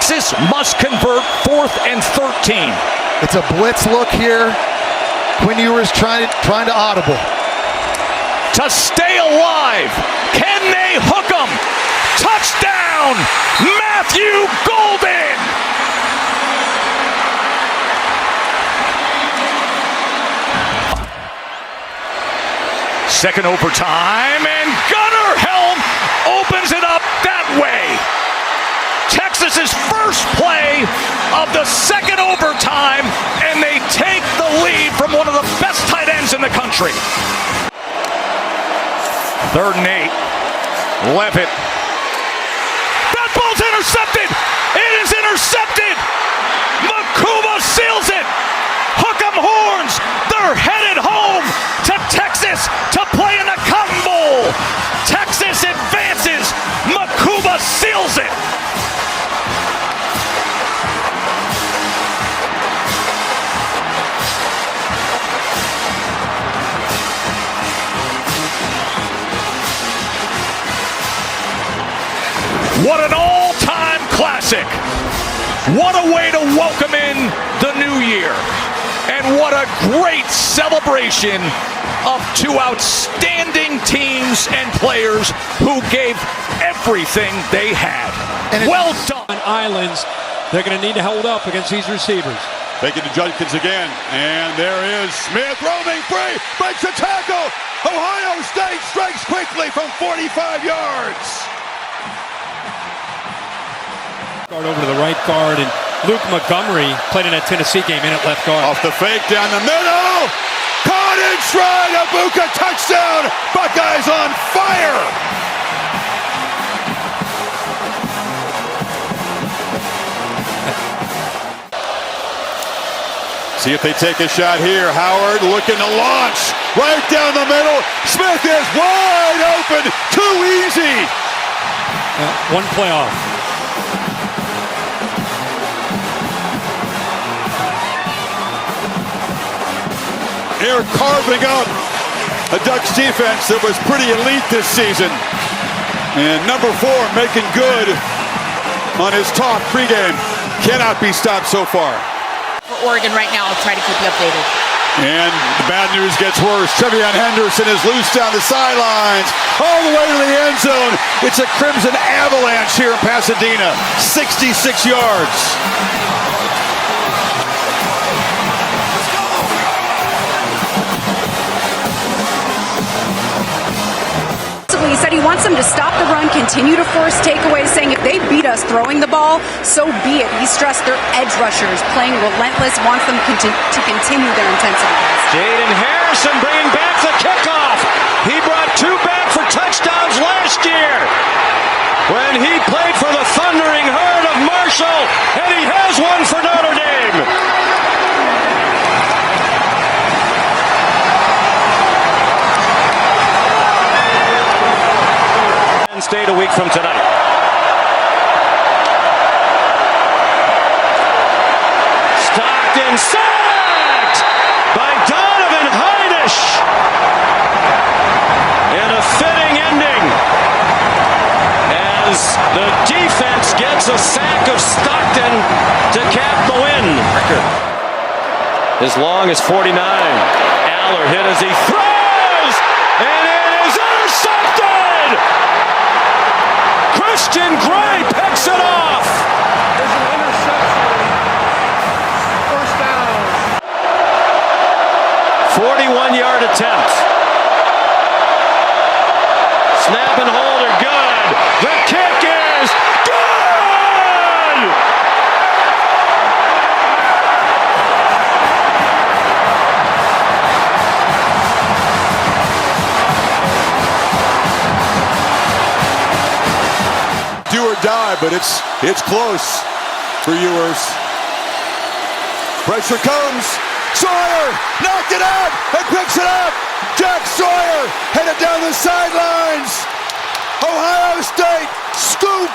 Texas must convert 4th and 13. It's a blitz look here. Quinn Ewers trying to audible. To stay alive, can they hook him? Touchdown, Matthew Golden! Second overtime, and Gunnar Helm opens it up that way. Texas's first play of the second overtime, and they take the lead from one of the best tight ends in the country. 3rd and 8. Levitt. That ball's intercepted! It is intercepted! Makuma seals it! Hook'em Horns! They're headed home to Texas to play in the Cotton Bowl! Texas advances! Makuma seals it! What an all-time classic. What a way to welcome in the new year. And what a great celebration of two outstanding teams and players who gave everything they had. Well done. On islands, they're going to need to hold up against these receivers. Taking to Judkins again, and there is Smith roaming free, breaks a tackle. Ohio State strikes quickly from 45 yards. Guard over to the right guard, and Luke Montgomery played in that Tennessee game in at left guard. Off the fake down the middle, caught in stride, Abuka touchdown. Buckeyes on fire. See if they take a shot here. Howard looking to launch right down the middle. Smith is wide open. Too easy. One play off. They're carving up a Ducks defense that was pretty elite this season. And number 4 making good on his talk pregame. Cannot be stopped so far. For Oregon right now, I'll try to keep you updated. And the bad news gets worse. Trevion Henderson is loose down the sidelines, all the way to the end zone. It's a Crimson avalanche here in Pasadena. 66 yards. He said he wants them to stop the run, continue to force takeaways, saying if they beat us throwing the ball, so be it. He stressed their edge rushers playing relentless, wants them to continue their intensity. Jaden Harrison bringing back the kickoff. He brought 2 back for touchdowns last year when he played for the Thundering Herd of Marshall, and he has one for Notre Dame. State a week from tonight. Stockton sacked by Donovan Heidish. And a fitting ending as the defense gets a sack of Stockton to cap the win. As long as 49. Aller hit as he throws, and it is intercepted! Christian Gray picks it off. There's an interception. First down. 41-yard attempt. Snap and hold are good. The kick is good. Do or die, but it's close for Ewers. Pressure comes. Sawyer knocked it out and picks it up. Jack Sawyer headed down the sidelines. Ohio State scoop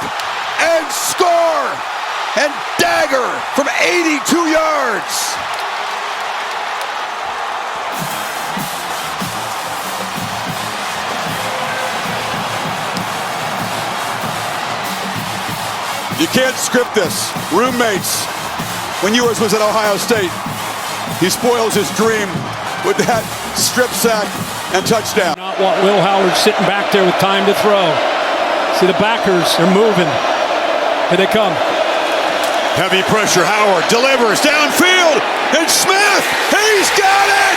and score and dagger from 82 yards. You can't script this. Roommates. When Ewers was at Ohio State, he spoils his dream with that strip sack and touchdown. Not want Will Howard sitting back there with time to throw. See the backers, they're moving. Here they come. Heavy pressure, Howard delivers downfield, and Smith, he's got it!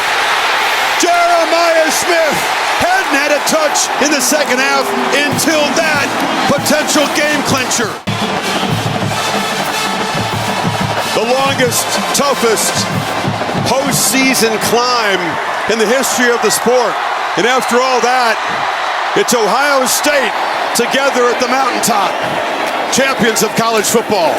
Jeremiah Smith hadn't had a touch in the second half until that potential game clincher. The longest, toughest postseason climb in the history of the sport. And after all that, it's Ohio State together at the mountaintop, champions of college football.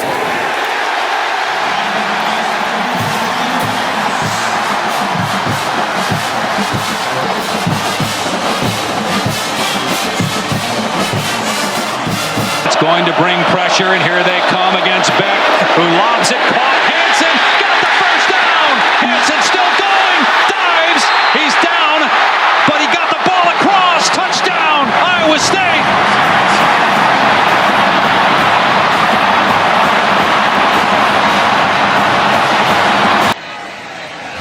Going to bring pressure, and here they come against Beck, who lobs it, caught. Hansen got the first down. Hansen still going, dives, he's down, but he got the ball across. Touchdown, Iowa State.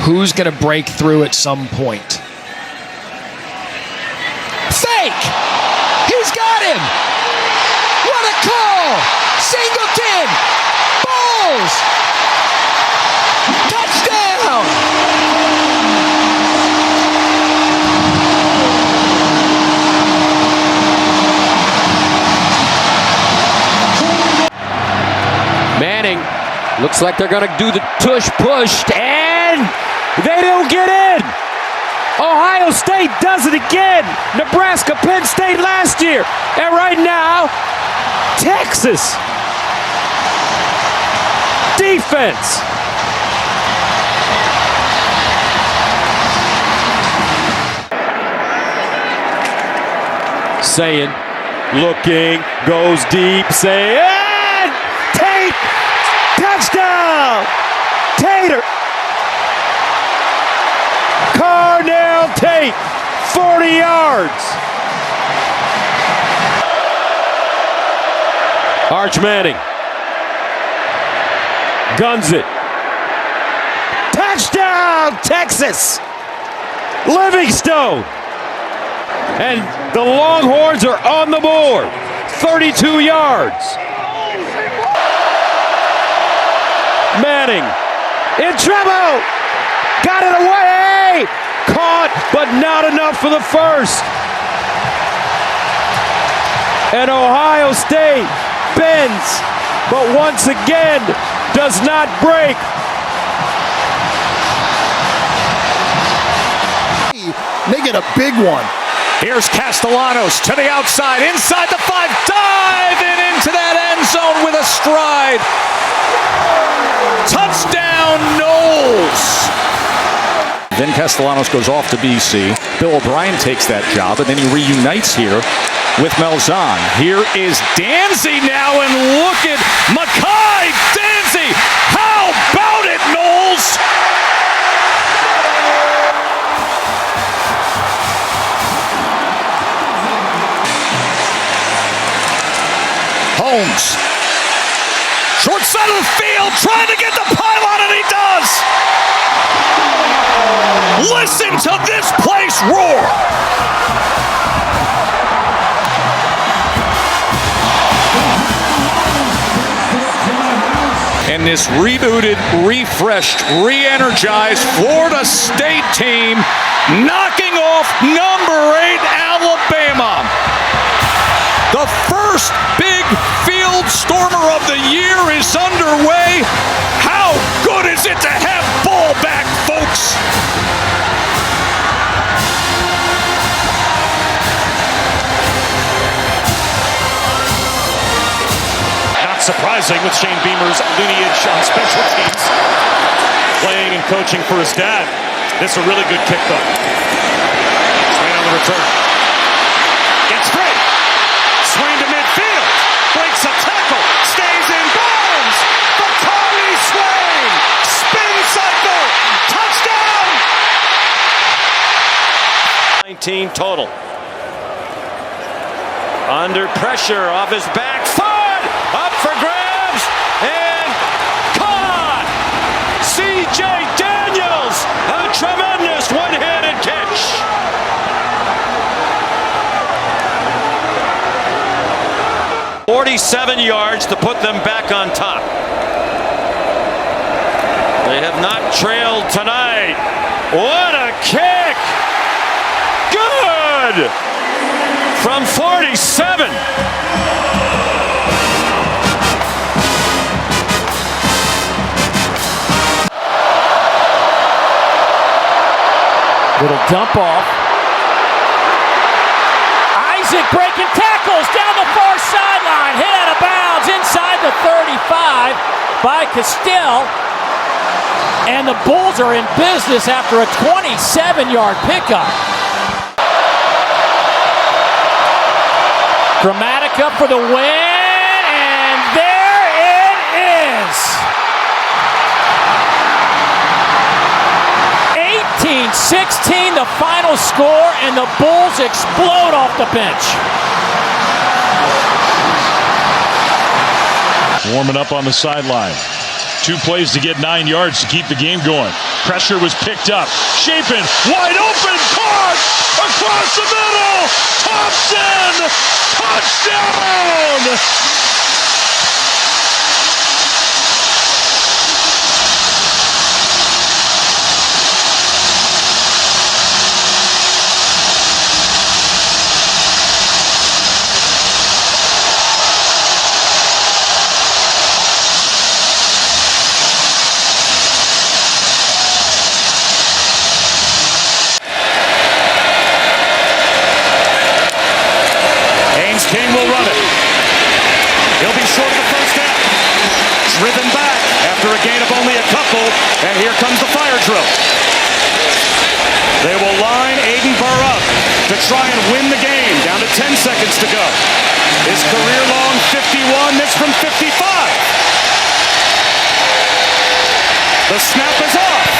Who's going to break through at some point? Fake! He's got him! What a call! Singleton! Balls! Touchdown! Manning looks like they're going to do the tush push, and they don't get in! Ohio State does it again! Nebraska, Penn State last year! And right now, Texas! Defense! Saying, looking, goes deep, saying, Tate! Touchdown! Tater! Carnell Tate, 40 yards. Arch Manning guns it. Touchdown, Texas. Livingstone. And the Longhorns are on the board. 32 yards. Manning in trouble. Got it away! Caught, but not enough for the first. And Ohio State bends, but once again does not break. Make it a big one. Here's Castellanos to the outside, inside the 5, diving into that end zone with a stride. Touchdown, Knowles. Then Castellanos goes off to BC. Bill O'Brien takes that job, and then he reunites here with Malzahn. Here is Danzy now, and look at Mekhi Danzy. How about it, Knowles? Holmes. Short side of the field, trying to get the pylon, and he does. Listen to this place roar. And this rebooted, refreshed, re-energized Florida State team knocking off number 8 Alabama. The first big field stormer of the year is underway. How good is it to have ball back, folks? Not surprising with Shane Beamer's lineage on special teams. Playing and coaching for his dad. This is a really good kick, though. Swing on the return. Gets free. Swing to midfield. Breaks a tackle. Stays in bounds. Bacardi swing. Spin cycle. Touchdown. 19 total. Under pressure off his back foot. Up for grabs. A tremendous one-handed catch. "47 yards to put them back on top. They have not trailed tonight. What a kick! Good! From 47. Little dump off. Isaac breaking tackles down the far sideline. Hit out of bounds inside the 35 by Castile. And the Bulls are in business after a 27-yard pickup. Dramatica for the win, and there it is. 18-16 the final score, and the Bulls explode off the bench. Warming up on the sideline. 2 plays to get 9 yards to keep the game going. Pressure was picked up. Shapen, wide open, caught! Across the middle! Thompson! Touchdown! King will run it. He'll be short of the first down. Driven back after a gain of only a couple, and here comes the fire drill. They will line Aiden Burr up to try and win the game. Down to 10 seconds to go. His career-long 51, this from 55. The snap is off.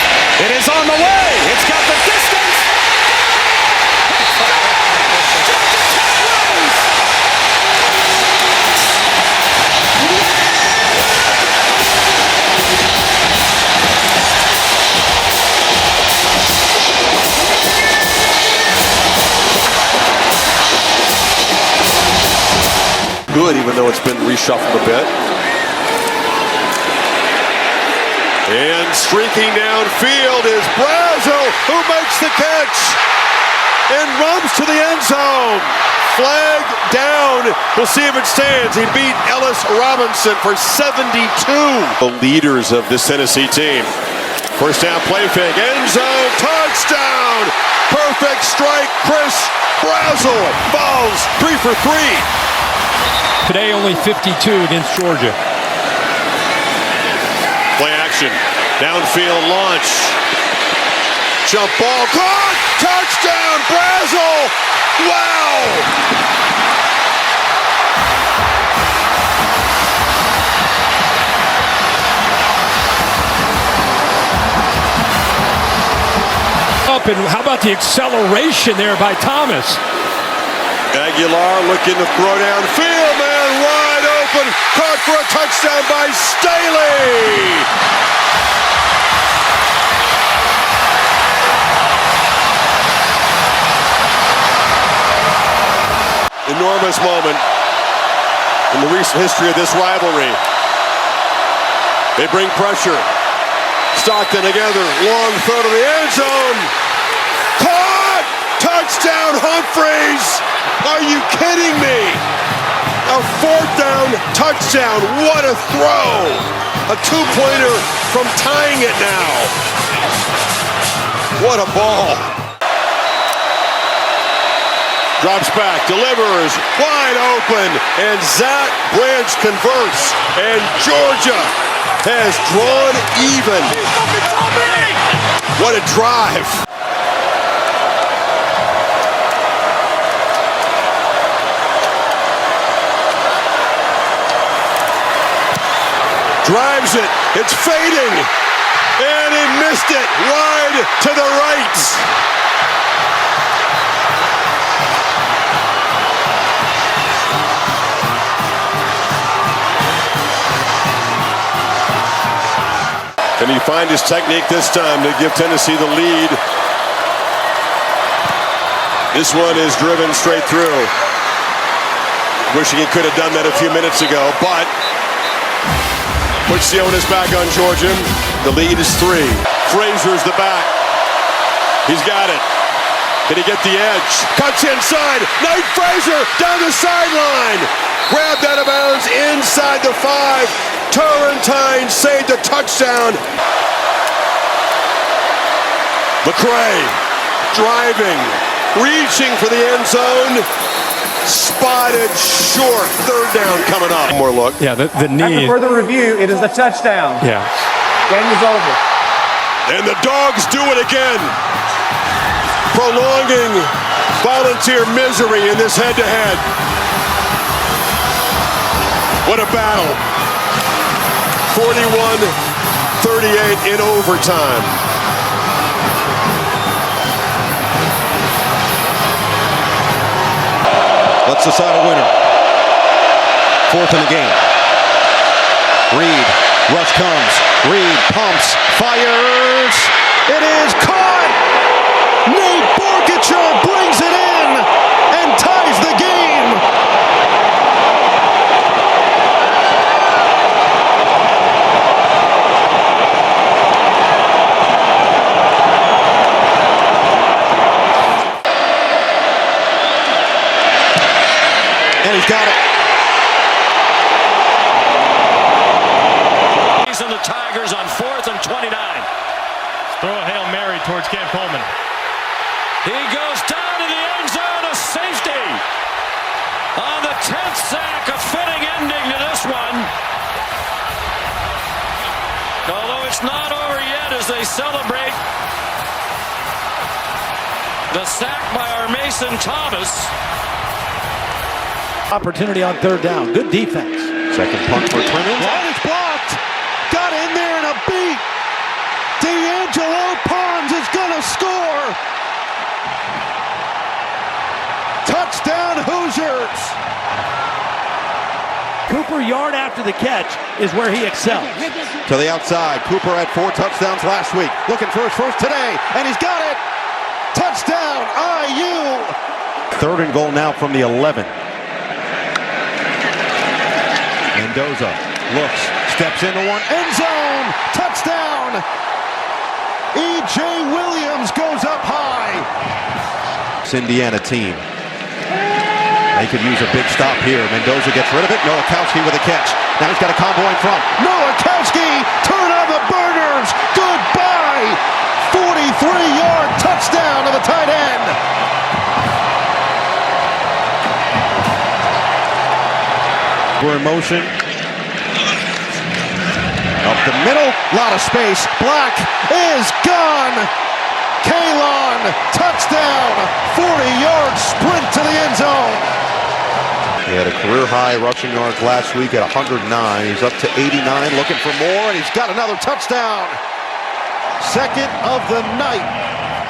It is on the way. It's got the distance. Good, even though it's been reshuffled a bit. And streaking downfield is Brazel, who makes the catch and runs to the end zone. Flag down. We'll see if it stands. He beat Ellis Robinson for 72. The leaders of this Tennessee team. First down play fake, end zone, touchdown. Perfect strike, Chris Brazel falls 3 for 3. Today only 52 against Georgia. Play action. Downfield launch. Jump ball. Caught! Touchdown! Brazel! Wow! Up, and how about the acceleration there by Thomas? Aguilar looking to throw downfield, man, wide open, caught for a touchdown by Staley. Enormous moment in the recent history of this rivalry. They bring pressure. Stockton together, long throw to the end zone. Caught! Touchdown, Humphreys! Are you kidding me? A 4th down touchdown. What a throw. A 2-pointer from tying it now. What a ball. Drops back, delivers, wide open, and Zach Branch converts. And Georgia has drawn even. What a drive. Drives it, it's fading, and he missed it wide to the right. Can he find his technique this time to give Tennessee the lead? This one is driven straight through. Wishing he could have done that a few minutes ago, but puts the onus back on Georgia. The lead is 3. Frazier's the back. He's got it. Can he get the edge? Cuts inside. Nate Frazier down the sideline. Grabbed out of bounds inside the 5. Turrentine saved a touchdown. McCray driving, reaching for the end zone. Spotted short. 3rd down coming up. One more look. Yeah, the knee. After further review, it is a touchdown. Yeah. Game is over. And the Dogs do it again. Prolonging Volunteer misery in this head-to-head. What a battle. 41-38 in overtime. Let's decide a winner. 4th in the game. Reed. Rush comes. Reed pumps. Fires. It is caught. Nate Barkacher brings it in and ties the game. And he's got it. He's in the Tigers on 4th and 29. Throw a Hail Mary towards Cam Coleman. He goes down to the end zone, a safety. On the 10th sack, a fitting ending to this one. Although it's not over yet as they celebrate the sack by our Mason Thomas. Opportunity on 3rd down. Good defense. Second punt for Clemens. And it's blocked. Got in there in a beat. D'Angelo Pons is going to score. Touchdown Hoosiers. Cooper, yard after the catch, is where he excels. To the outside. Cooper had 4 touchdowns last week. Looking for his first today. And he's got it. Touchdown IU. 3rd and goal now from the 11. Mendoza looks, steps into one, end zone, touchdown! E.J. Williams goes up high. This Indiana team. They could use a big stop here. Mendoza gets rid of it. Nowakowski with a catch. Now he's got a combo in front. Nowakowski, turn on the burners. Goodbye. 43-yard touchdown to the tight end. We're in motion. Up the middle, lot of space. Black is gone. Kalon, touchdown. 40-yard sprint to the end zone. He had a career-high rushing yards last week at 109. He's up to 89, looking for more, and he's got another touchdown. 2nd of the night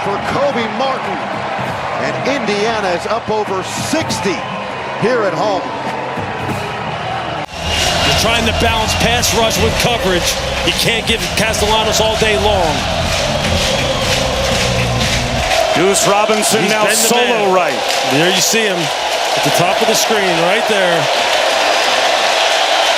for Kobe Martin. And Indiana is up over 60 here at home. Trying to balance pass rush with coverage. You can't give Castellanos all day long. Deuce Robinson now solo right. There you see him at the top of the screen right there.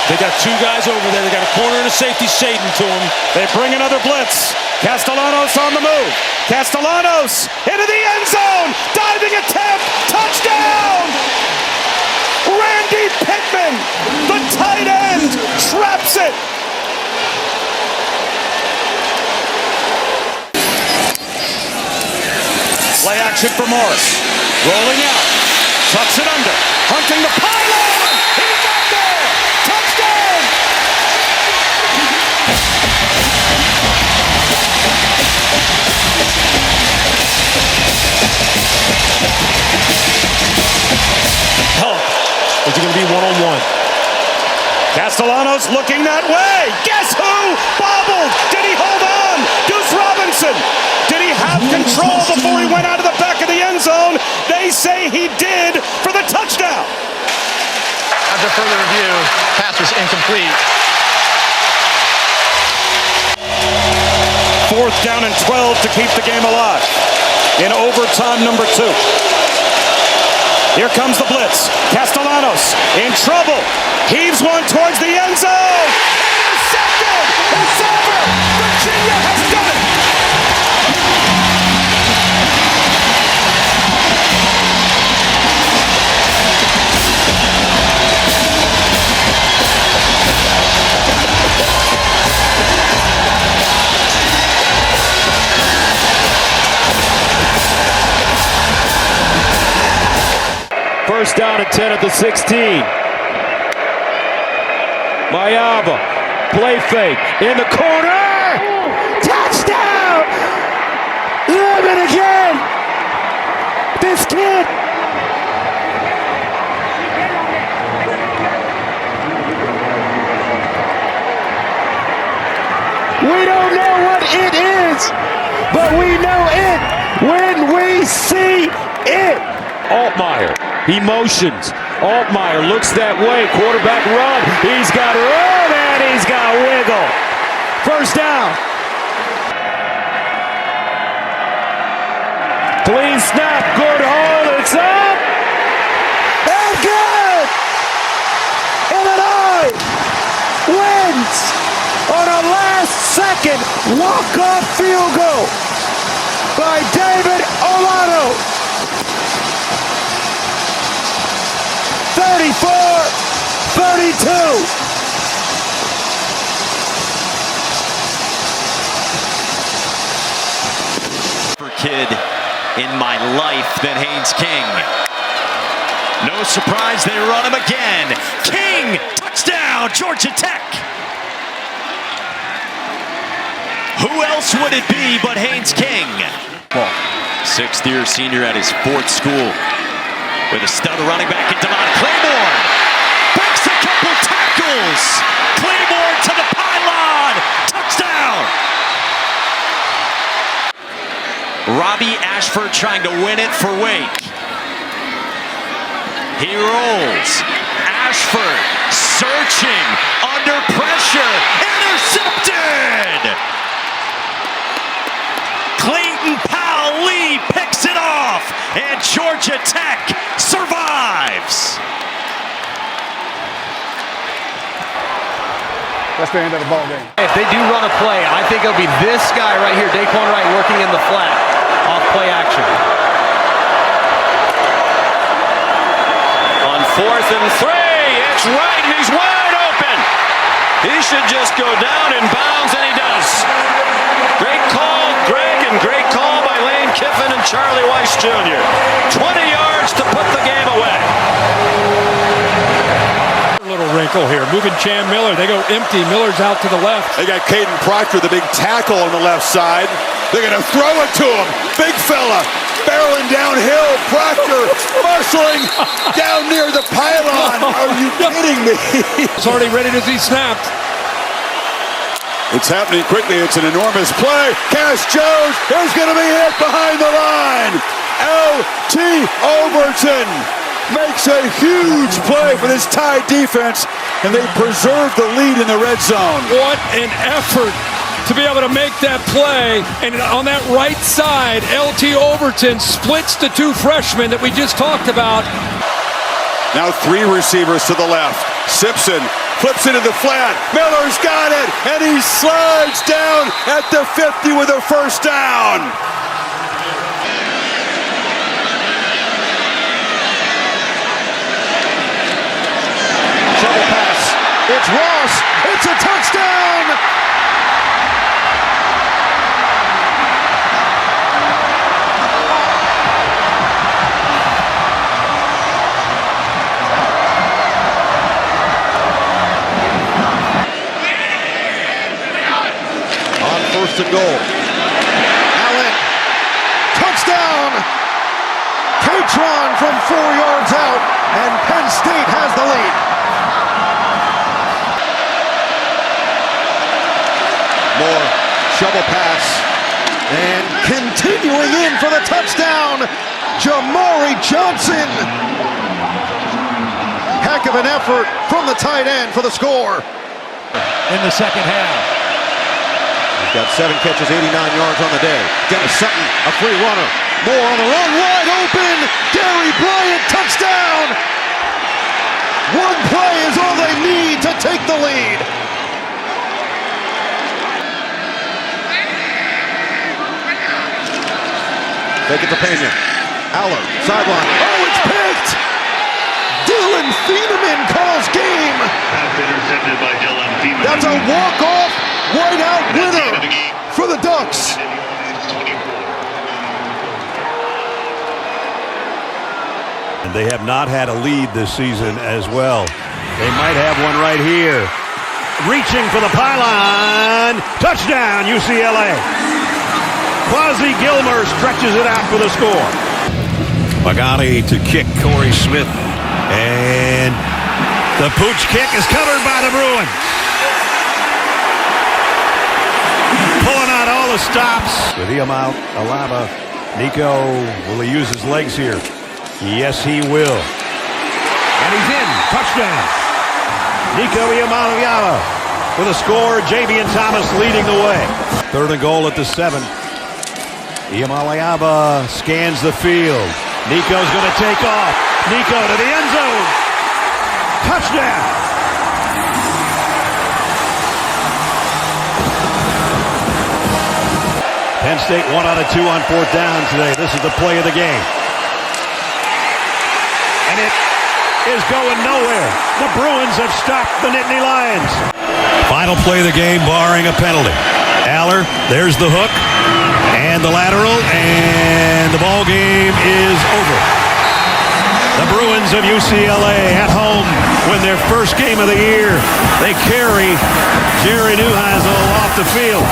They got 2 guys over there. They got a corner and a safety shading to him. They bring another blitz. Castellanos on the move. Castellanos into the end zone. Diving attempt. Touchdown! Randy Pittman, the tight end, traps it. Play action for Morris. Rolling out. Tucks it under. Hunting the pylon. He got there. Touchdown. Help. Is it going to be one-on-one? Castellanos looking that way. Guess who? Bobbled. Did he hold on? Deuce Robinson. Did he have control before he went out of the back of the end zone? They say he did for the touchdown. After further review, pass was incomplete. 4th down and 12 to keep the game alive in overtime number 2. Here comes the blitz. Castellanos in trouble. Heaves one towards the end zone. Intercepted! It's over! Virginia has done it! First down and 10 at the 16. Mayava, play fake, in the corner! Touchdown! Live it again! This kid! We don't know what it is, but we know it when we see it! Altmaier. He motions. Altmaier looks that way. Quarterback run. He's got run and he's got wiggle. First down. Clean snap. Good hold. It's up. And good. Illinois wins on a last-second walk-off field goal by David Olano. 34-32. Kid in my life than Haynes King. No surprise they run him again. King, touchdown, Georgia Tech. Who else would it be but Haynes King? 6th-year senior at his 4th school. With a stud running back in Devon Claiborne. Breaks a couple tackles. Claiborne to the pylon. Touchdown. Robbie Ashford trying to win it for Wake. He rolls. Ashford searching under pressure. Intercepted. Clayton Powell-Lee picks it off. And Georgia Tech survives. That's the end of the ball game. If they do run a play, I think it'll be this guy right here, Daquan Wright, working in the flat off play action. On 4th and 3, it's Wright and he's wide open. He should just go down in bounds, and he does. Great call, Greg, and great call by Lane Kiffin and Charlie Weiss Jr. 20 yards to put the game away. Little wrinkle here. Moving Chan Miller. They go empty. Miller's out to the left. They got Caden Proctor, the big tackle on the left side. They're going to throw it to him. Big fella. Barreling downhill. Proctor muscling down near the pylon. Are you kidding me? It's already ready to be snapped. It's happening quickly. It's an enormous play. Cass Jones is going to be hit behind the line. L.T. Overton makes a huge play for this Tide defense, and they preserve the lead in the red zone. What an effort to be able to make that play. And on that right side, L.T. Overton splits the 2 freshmen that we just talked about. Now 3 receivers to the left. Simpson flips it to the flat. Miller's got it, and he slides down at the 50 with a first down. Shovel pass. It's Ross. It's a touchdown. On 1st and goal. Allen. Touchdown. Catron from 4 yards out, and Penn State has the lead. More shovel pass, and continuing in for the touchdown, Jamari Johnson. Heck of an effort from the tight end for the score. In the second half. got 7 catches, 89 yards on the day. Dennis Sutton, a free runner. Moore on the run, wide open. Gary Bryant, touchdown. One play is all they need to take the lead. Take it to Pena. Aller, sideline. Oh, it's picked! Dylan Thieneman calls game. Intercepted by Dylan Thieneman. That's a walk-off whiteout winner for the Ducks. And they have not had a lead this season as well. They might have one right here. Reaching for the pylon. Touchdown, UCLA. Quasi Gilmer stretches it out for the score. Pagani to kick Corey Smith. And the pooch kick is covered by the Bruins. Pulling out all the stops. With Iamaleava Alaba. Nico, will he use his legs here? Yes, he will. And he's in. Touchdown. Nico Iamaleava with a score. Javian Thomas leading the way. 3rd and goal at the 7. Iamaleava scans the field. Nico's going to take off. Nico to the end zone. Touchdown. Penn State 1 out of 2 on 4th down today. This is the play of the game. And it is going nowhere. The Bruins have stopped the Nittany Lions. Final play of the game, barring a penalty. Aller, there's the hook, and the lateral, and the ball game is over. The Bruins of UCLA at home win their first game of the year. They carry Jerry Neuheisel off the field.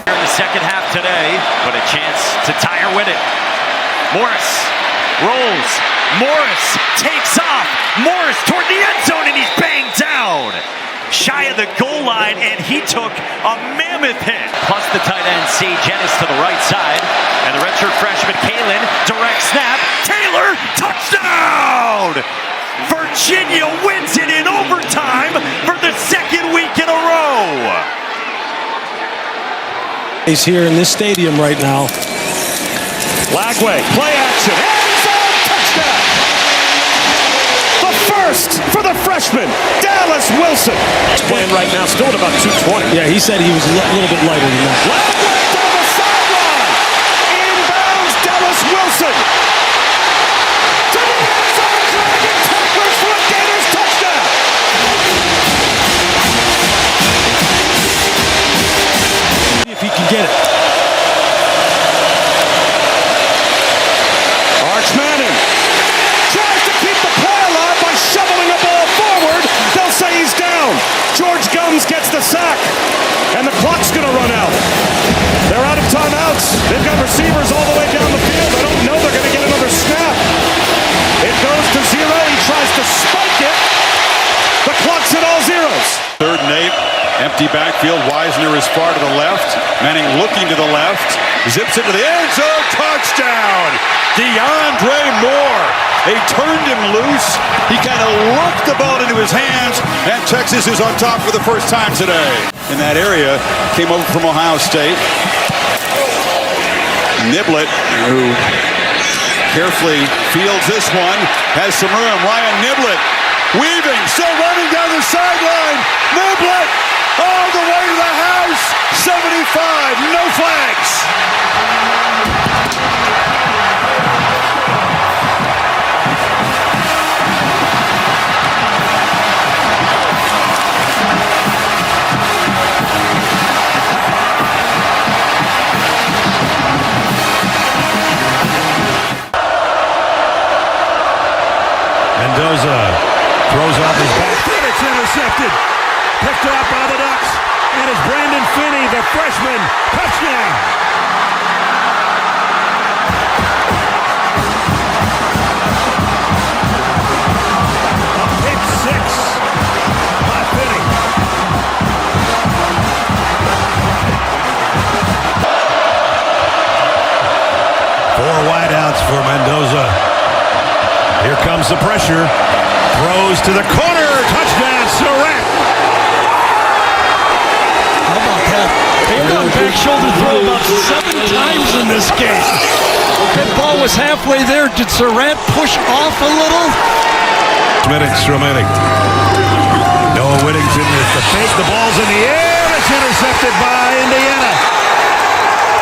In the second half today, but a chance to tie or win it. Morris rolls. Morris takes off. Morris toward the end zone, and he's banged down. Shy of the goal line, and he took a mammoth hit. Plus the tight end, C. Jennings to the right side. And the redshirt freshman, Kalen, direct snap. Taylor, touchdown! Virginia wins it in overtime for the 2nd week in a row. He's here in this stadium right now. Lagway, play action. Touchdown! The first for the freshman, Dallas Wilson. He's playing right now, still at about 220. Yeah, he said he was a little bit lighter than that. Lagway down the sideline. Inbounds Dallas Wilson. To the end zone, dragging tacklers for a Gators touchdown. If he can get it. Arch Manning tries to keep the play alive by shoveling a ball forward. They'll say he's down. George Gumbs gets the sack, and the clock's going to run out. They're out of timeouts. They've got receivers all the way down the field. I don't know they're going to get another snap. It goes to 0. He tries to spike it. The clock's at all zeros. 3rd and 8. Empty backfield. Wisner is far to the left. Manning looking to the left. Zips into the end zone. Touchdown! DeAndre Moore. They turned him loose. He kind of worked the ball into his hands, and Texas is on top for the first time today. In that area, came over from Ohio State. Niblett, who carefully fields this one, has some room. Ryan Niblett weaving, still running down the sideline. Niblett all the way to the house. 75, no flags. Mendoza throws off his back foot. It's intercepted. Picked up by the Ducks. And it's Brandon Finney, the freshman. Touchdown. A pick 6 by Finney. Four wideouts for Mendoza. Here comes the pressure. Throws to the corner. Touchdown, Surratt. back shoulder throw about 7 times in this game. That ball was halfway there. Did Surratt push off a little? Minutes remaining. Noah Whittington with the fake. The ball's in the air. It's intercepted by Indiana.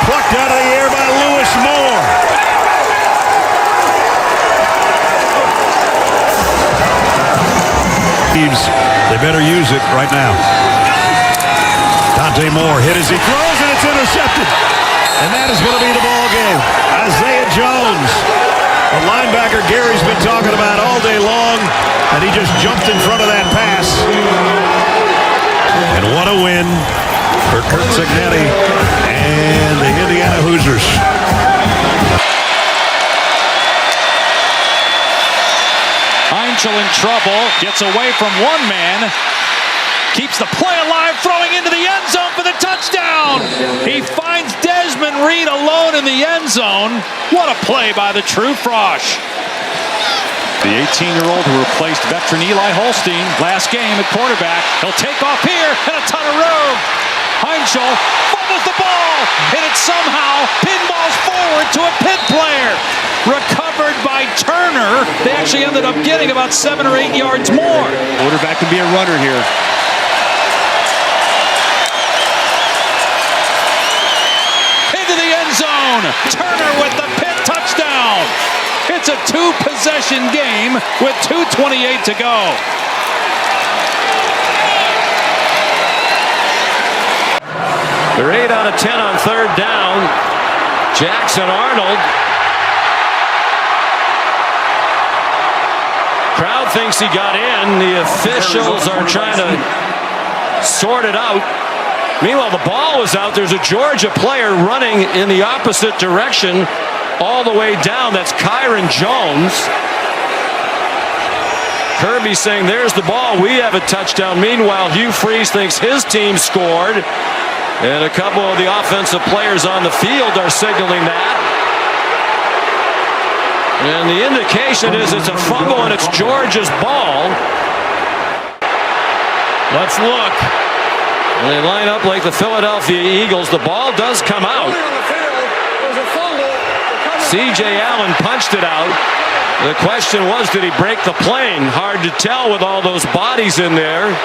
Plucked out of the air by Lewis Moore. They better use it right now. Dante Moore hit as he throws, and it's intercepted. And that is going to be the ball game. Isaiah Jones, the linebacker Gary's been talking about all day long, and he just jumped in front of that pass. And what a win for Curt Cignetti and the Indiana Hoosiers. Heinzel in trouble, gets away from one man, keeps the play alive, throwing into the end zone for the touchdown. He finds Desmond Reed alone in the end zone. What a play by the true Frosh. The 18-year-old who replaced veteran Eli Holstein last game at quarterback. He'll take off here and a ton of room. Heinzel fumbles the ball, and it somehow pinballs forward to a Pitt player. Recovered by Turner. They actually ended up getting about 7 or 8 yards more. Quarterback can be a runner here. Into the end zone. Turner with the Pitt touchdown. It's a 2-possession game with 2:28 to go. They're 8 out of 10 on 3rd down. Jackson Arnold. Crowd thinks he got in. The officials are trying to sort it out. Meanwhile, the ball was out. There's a Georgia player running in the opposite direction all the way down. That's Kyron Jones. Kirby saying, there's the ball. We have a touchdown. Meanwhile, Hugh Freeze thinks his team scored. And a couple of the offensive players on the field are signaling that. And the indication is it's a fumble and it's Georgia's ball. Let's look. And they line up like the Philadelphia Eagles. The ball does come out. C.J. Allen punched it out. The question was, did he break the plane? Hard to tell with all those bodies in there.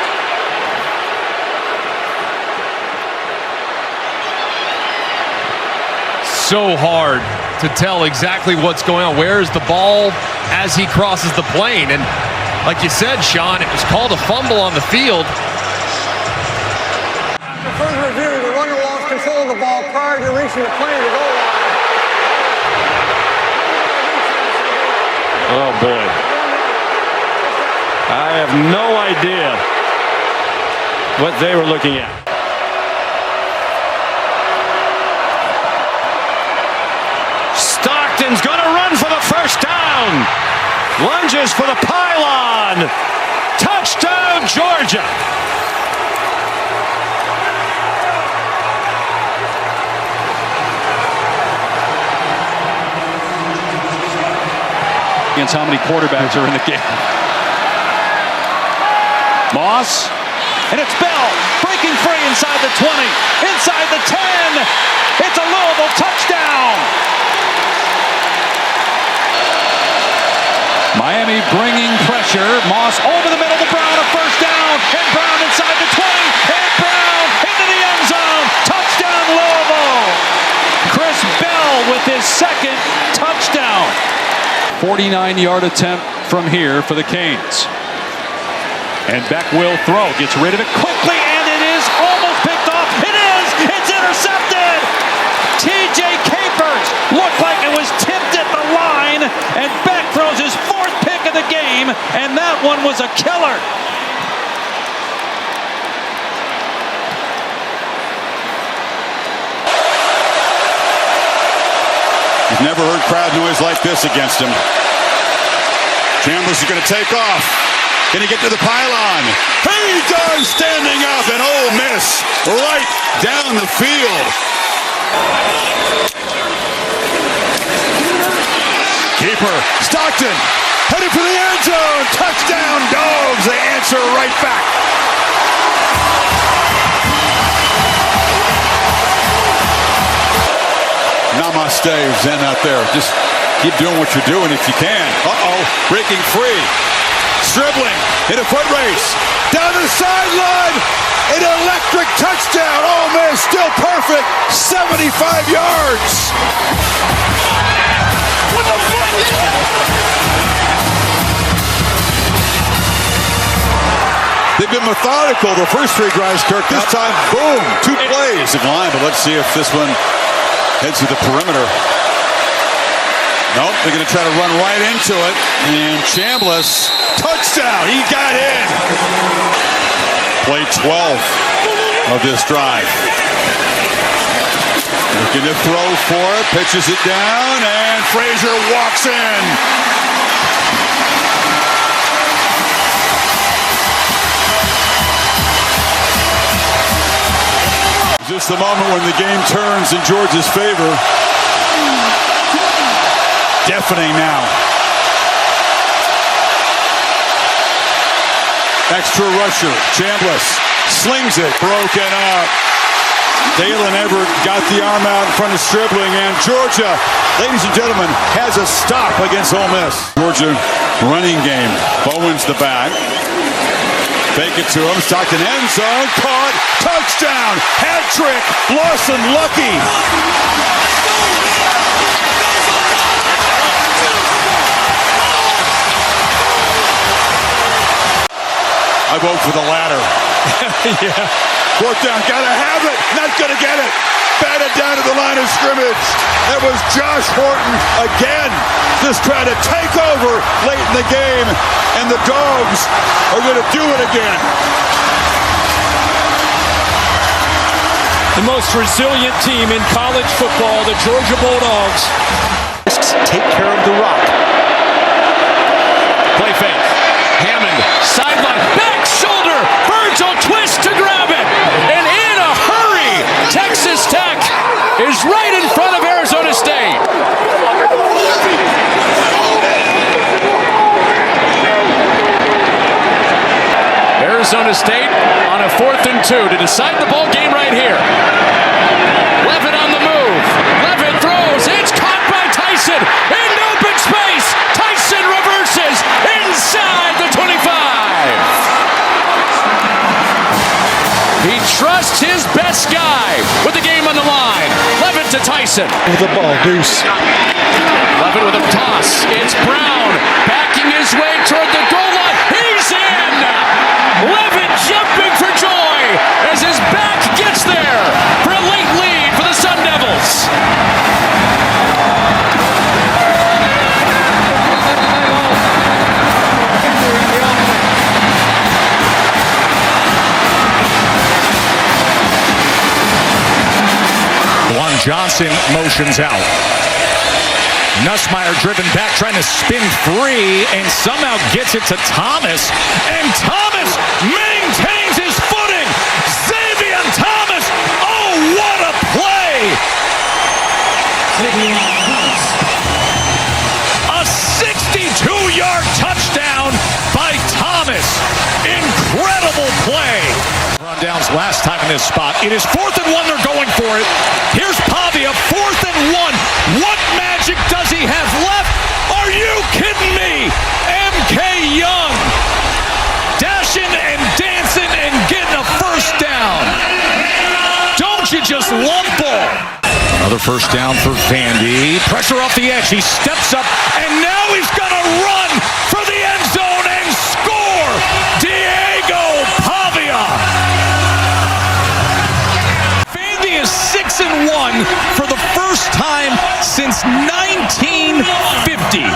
So hard to tell exactly what's going on. Where is the ball as he crosses the plane? And like you said, Sean, it was called a fumble on the field. After further review, the runner lost control of the ball prior to reaching the plane to the goal line. Oh boy. I have no idea what they were looking at. Stockton's going to run for the first down. Lunges for the pylon. Touchdown, Georgia. Against how many quarterbacks are in the game. Moss, and it's Bell breaking free inside the 20, inside the 10. It's a Louisville touchdown. Miami bringing pressure. Moss over the middle to Brown, a first down, and Brown inside the 20, and Brown into the end zone. Touchdown, Louisville. Chris Bell with his second touchdown. 49-yard attempt from here for the Canes. And Beck will throw, gets rid of it quickly, and it is almost picked off. It is! It's intercepted! T.J. Capers looked like it was tipped at the line, and Beck throws his 4th pick of the game, and that one was a killer. He's never heard crowd noise like this against him. Chambers is going to take off. Can he get to the pylon? He does, standing up, and Ole Miss right down the field. Keeper, Stockton, headed for the end zone. Touchdown, Dogs. They answer right back. Namaste, Zen out there. Just keep doing what you're doing if you can. Breaking free. Dribbling in a foot race. Down the sideline. An electric touchdown. Ole Miss still perfect. 75 yards. What the fuck? They've been methodical the first 3 drives, Kirk. This time, boom, 2 plays in line. But let's see if this one heads to the perimeter. Nope, they're going to try to run right into it. And Chambliss, touchdown. He got in. Play 12 of this drive. Looking to throw for it, pitches it down, and Frazier walks in. Is this the moment when the game turns in Georgia's favor? Deafening now. Extra rusher, Chambliss slings it, broken up. Dalen Everett got the arm out in front of Stribling, and Georgia, ladies and gentlemen, has a stop against Ole Miss. Georgia running game. Bowen's the back. Fake it to him. Stockton end zone. Caught. Touchdown. Hat trick. Lawson lucky. I vote for the latter. Yeah. 4th down. Gotta have it. Not gonna get it. Batted down to the line of scrimmage. That was Josh Horton again. Just trying to take over late in the game. And the Dogs are going to do it again. The most resilient team in college football, the Georgia Bulldogs. Take care of the rock. Play fake. Hammond, sideline, back shoulder. Virgil twist to grab it. And in a hurry, Texas Tech is right in front of Arizona State. Arizona State on a 4th and 2 to decide the ball game right here. Levitt on the move. Levitt throws. It's caught by Tyson. In open space. Tyson reverses inside the 25. He trusts his best guy with the game on the line. Levitt to Tyson. With the ball, Deuce. Levitt with a toss. It's Brown backing his way toward the goal line. He's in! Levitt jumping for joy as his back gets there for a late lead for the Sun Devils. Juwan Johnson motions out. Nussmeier driven back, trying to spin free, and somehow gets it to Thomas. And Thomas maintains his footing. Xavier Thomas. Oh, what a play! A 62-yard touchdown by Thomas. Incredible play. Rundowns last time in this spot. It is 4th and 1. They're going for it. Here's Pavia, 4th and 1. What magic does he have left? Are you kidding me? MK Young dashing and dancing and getting a first down. Don't you just love ball? Another first down for Vandy. Pressure off the edge. He steps up, and now he's going to run for the end zone and score. Diego Pavia. Vandy is 6-1 for the first time since 1950.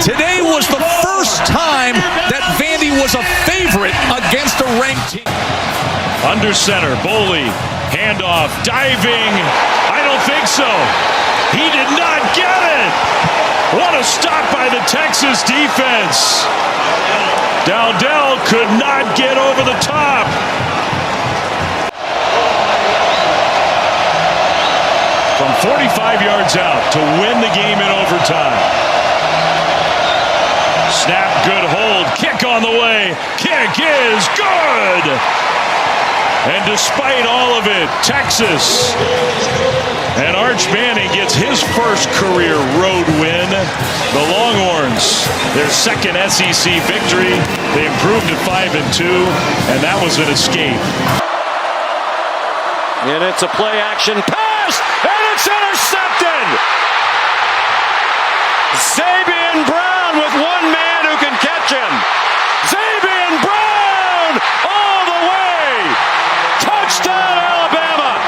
Today was the first time that Vandy was a favorite against a ranked team. Under center, Boley, handoff, diving. I don't think so. He did not get it. What a stop by the Texas defense. Dowdell could not get over the top. From 45 yards out to win the game in overtime. Snap, good hold, kick on the way. Kick is good. And despite all of it, Texas And Arch Manning gets his first career road win. The Longhorns, their second SEC victory. They improved to 5-2, and that was an escape. And it's a play action pass, and it's intercepted! Zabian Brown with one man who can catch him. Zabian Brown all the way! Touchdown, Alabama!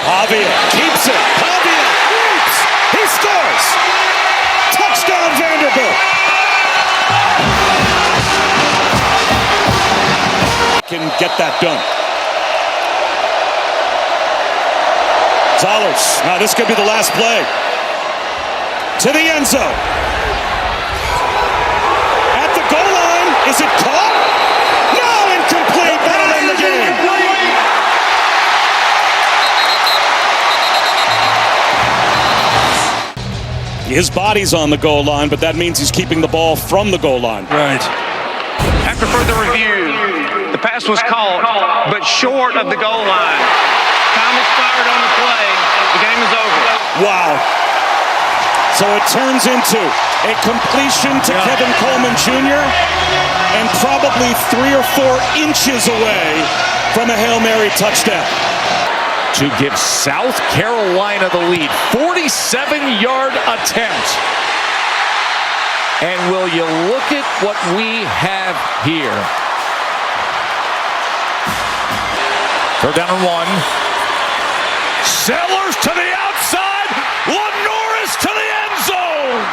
Pavia keeps it. Pavia leaps. He scores. Touchdown, Vanderbilt. Can get that done. Zollers. Now this could be the last play. To the end zone. At the goal line. Is it caught? No, incomplete. That'll end the game. His body's on the goal line, but that means he's keeping the ball from the goal line. Right. After further review, the pass was caught, but short of the goal line. Time expired on the play. The game is over. Wow. So it turns into a completion to Kevin Coleman Jr. and probably 3 or 4 inches away from a Hail Mary touchdown. To give South Carolina the lead. 47-yard attempt. And will you look at what we have here? Third down and 1. Sellers to the outside. Lenoris to the end zone.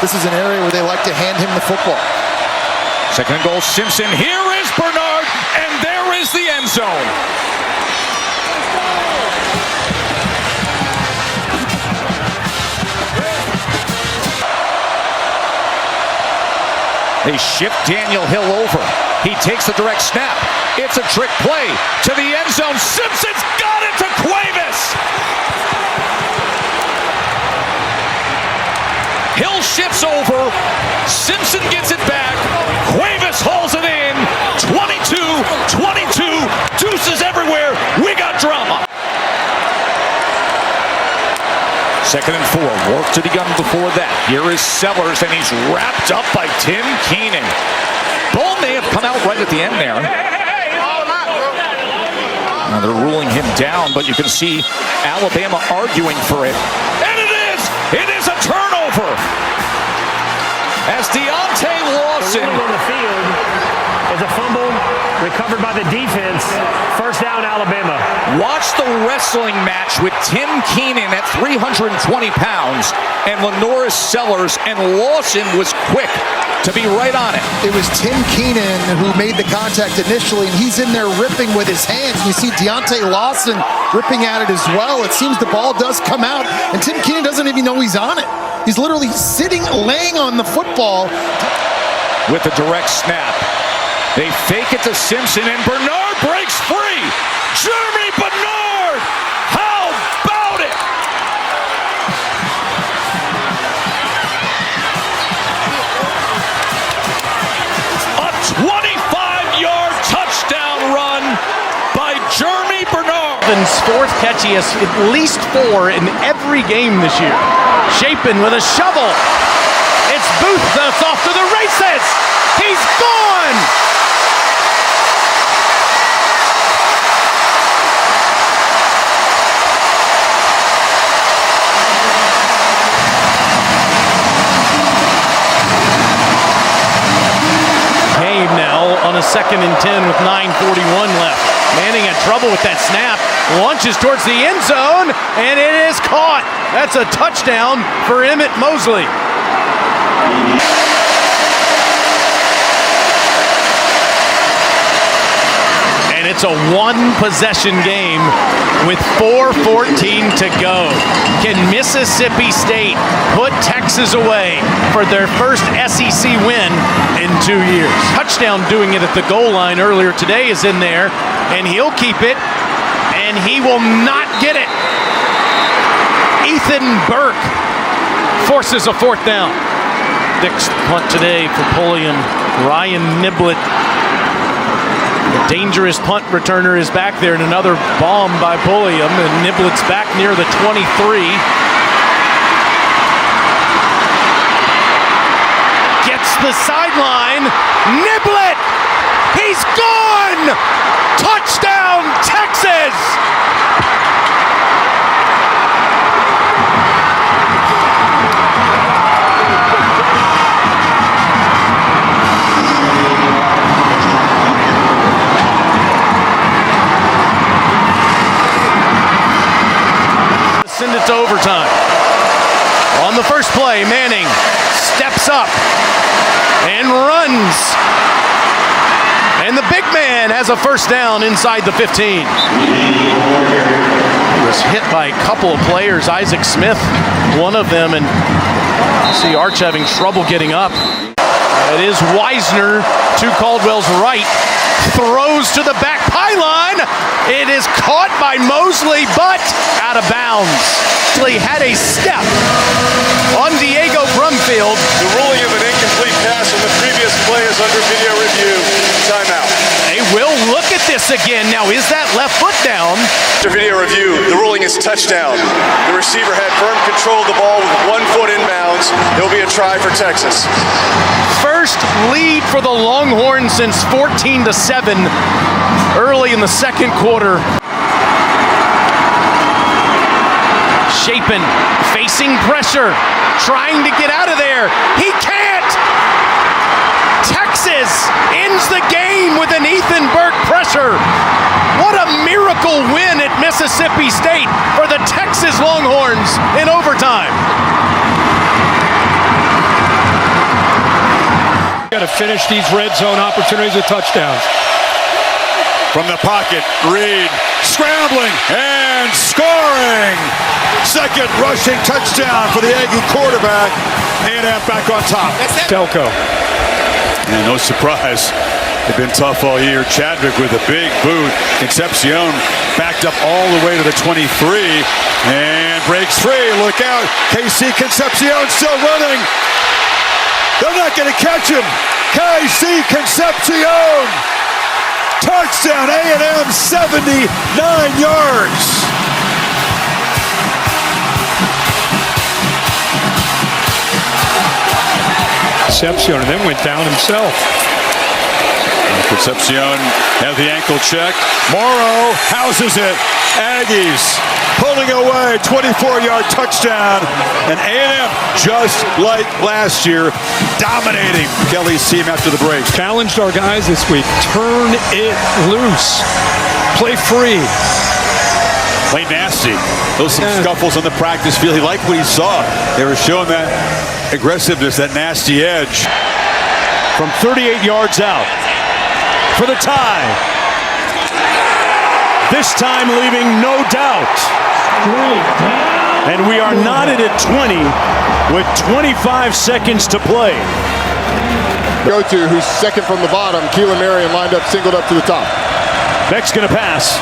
This is an area where they like to hand him the football. Second and goal, Simpson. Here is Bernard, and there is the end zone. They shift Daniel Hill over. He takes the direct snap. It's a trick play to the end zone. Simpson's got it to Cuevas. Hill shifts over. Simpson gets it back. Cuevas hauls it in. 22-22. Deuces everywhere. We got drama. Second and 4. Work to the gun before that. Here is Sellers, and he's wrapped up by Tim Keenan. Ball may have come out right at the end there. Now they're ruling him down, but you can see Alabama arguing for it. And it is! It is a turnover! As Deontay Lawson... The on the field is a fumble recovered by the defense. First down, Alabama. Watch the wrestling match with Tim Keenan at 320 pounds and Lenoris Sellers, and Lawson was quick to be right on it. It was Tim Keenan who made the contact initially, and he's in there ripping with his hands. You see Deontay Lawson ripping at it as well. It seems the ball does come out, and Tim Keenan doesn't even know he's on it. He's literally sitting, laying on the football. With the direct snap. They fake it to Simpson, and Bernard breaks free. Jeremy Bernard! How about it? A 25-yard touchdown run by Jeremy Bernard. Fourth catch, he has at least 4 in every game this year. Chapin with a shovel. It's Booth that's off to the races. He's gone. Game now on a 2nd and 10 with 9:41 left. Manning had trouble with that snap. Launches towards the end zone, and it is caught. That's a touchdown for Emmett Mosley. And it's It's a one-possession game with 4:14 to go. Can Mississippi State put Texas away for their first SEC win in 2 years? Touchdown doing it at the goal line earlier today is in there, and he'll keep it, and he will not get it. Ethan Burke forces a 4th down. Sixth punt today for Pulliam. Ryan Niblett, the dangerous punt returner, is back there, and another bomb by Pulliam, and Niblett's back near the 23. Gets the sideline. Niblett! He's gone! Touchdown, Texas! Send it to overtime. On the first play, Manning steps up and runs. And the big man has a first down inside the 15. He was hit by a couple of players. Isaac Smith, one of them, and you see Arch having trouble getting up. It is Wisner to Caldwell's right. Throws to the back pylon. It is caught by Mosley, but out of bounds. He had a step on Diego Brumfield. The ruling of an incomplete pass on the previous play is under video review. Timeout. They will look at this again. Now, is that left foot down? After video review, the ruling is touchdown. The receiver had firm control of the ball with 1 foot inbounds. It will be a try for Texas. First lead for the Longhorns since 14-7 early in the second quarter. Shapen facing pressure, trying to get out of there. He can't! Texas ends the game with an Ethan Burke pressure. What a miracle win at Mississippi State for the Texas Longhorns in overtime. Got to finish these red zone opportunities with touchdowns. From the pocket, Reed scrambling and scoring. Second rushing touchdown for the Aggie quarterback. A&M back on top. Delco. And no surprise, they've been tough all year. Chadwick with a big boot. Concepcion backed up all the way to the 23 and breaks free. Look out. KC Concepcion still running. They're not going to catch him. KC Concepcion. Touchdown, A&M, 79 yards. Concepcion, and then went down himself. Concepcion have the ankle check. Morrow houses it. Aggies pulling away, 24-yard touchdown. And A&M, just like last year, dominating Kelly's team after the break. Challenged our guys this week. Turn it loose. Play free. Play nasty. Those some scuffles on the practice field. He liked what he saw. They were showing that aggressiveness, that nasty edge. From 38 yards out for the tie. This time leaving no doubt. And we are knotted at 20 with 25 seconds to play. Go-to, who's second from the bottom. Keelan Marion lined up, singled up to the top. Beck's going to pass.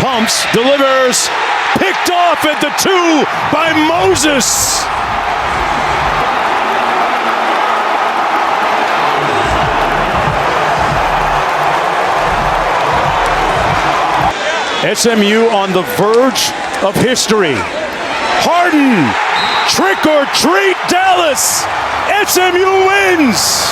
Pumps, delivers. Picked off at the 2 by Moses. SMU on the verge of history. Harden, trick or treat, Dallas. SMU wins.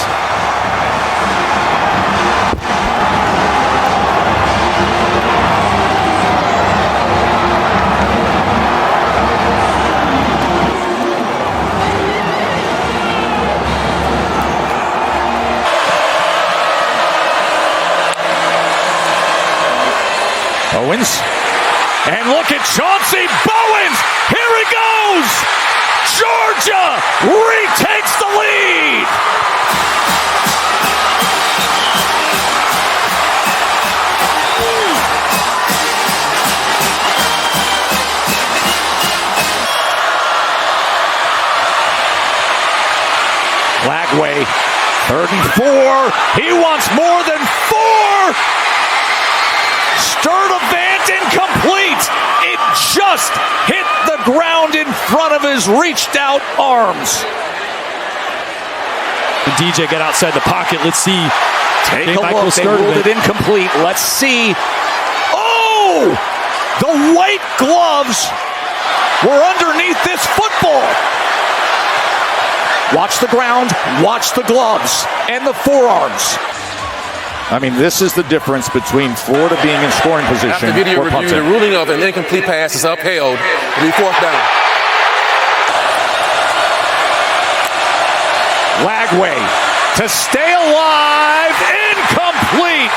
Owens. And look at Chauncey Bowens. Here he goes. Georgia retakes the lead. looking 4. He wants more than 4. Sturdivant incomplete. It just hit the ground in front of his reached out arms. DJ got outside the pocket. Let's see. Take a look. They ruled it incomplete. Let's see. Oh! The white gloves were underneath this football. Watch the ground. Watch the gloves and the forearms. I mean, this is the difference between Florida being in scoring position. After video review, the ruling of an incomplete pass is upheld. It'll be 4th down. Lagway to stay alive. Incomplete.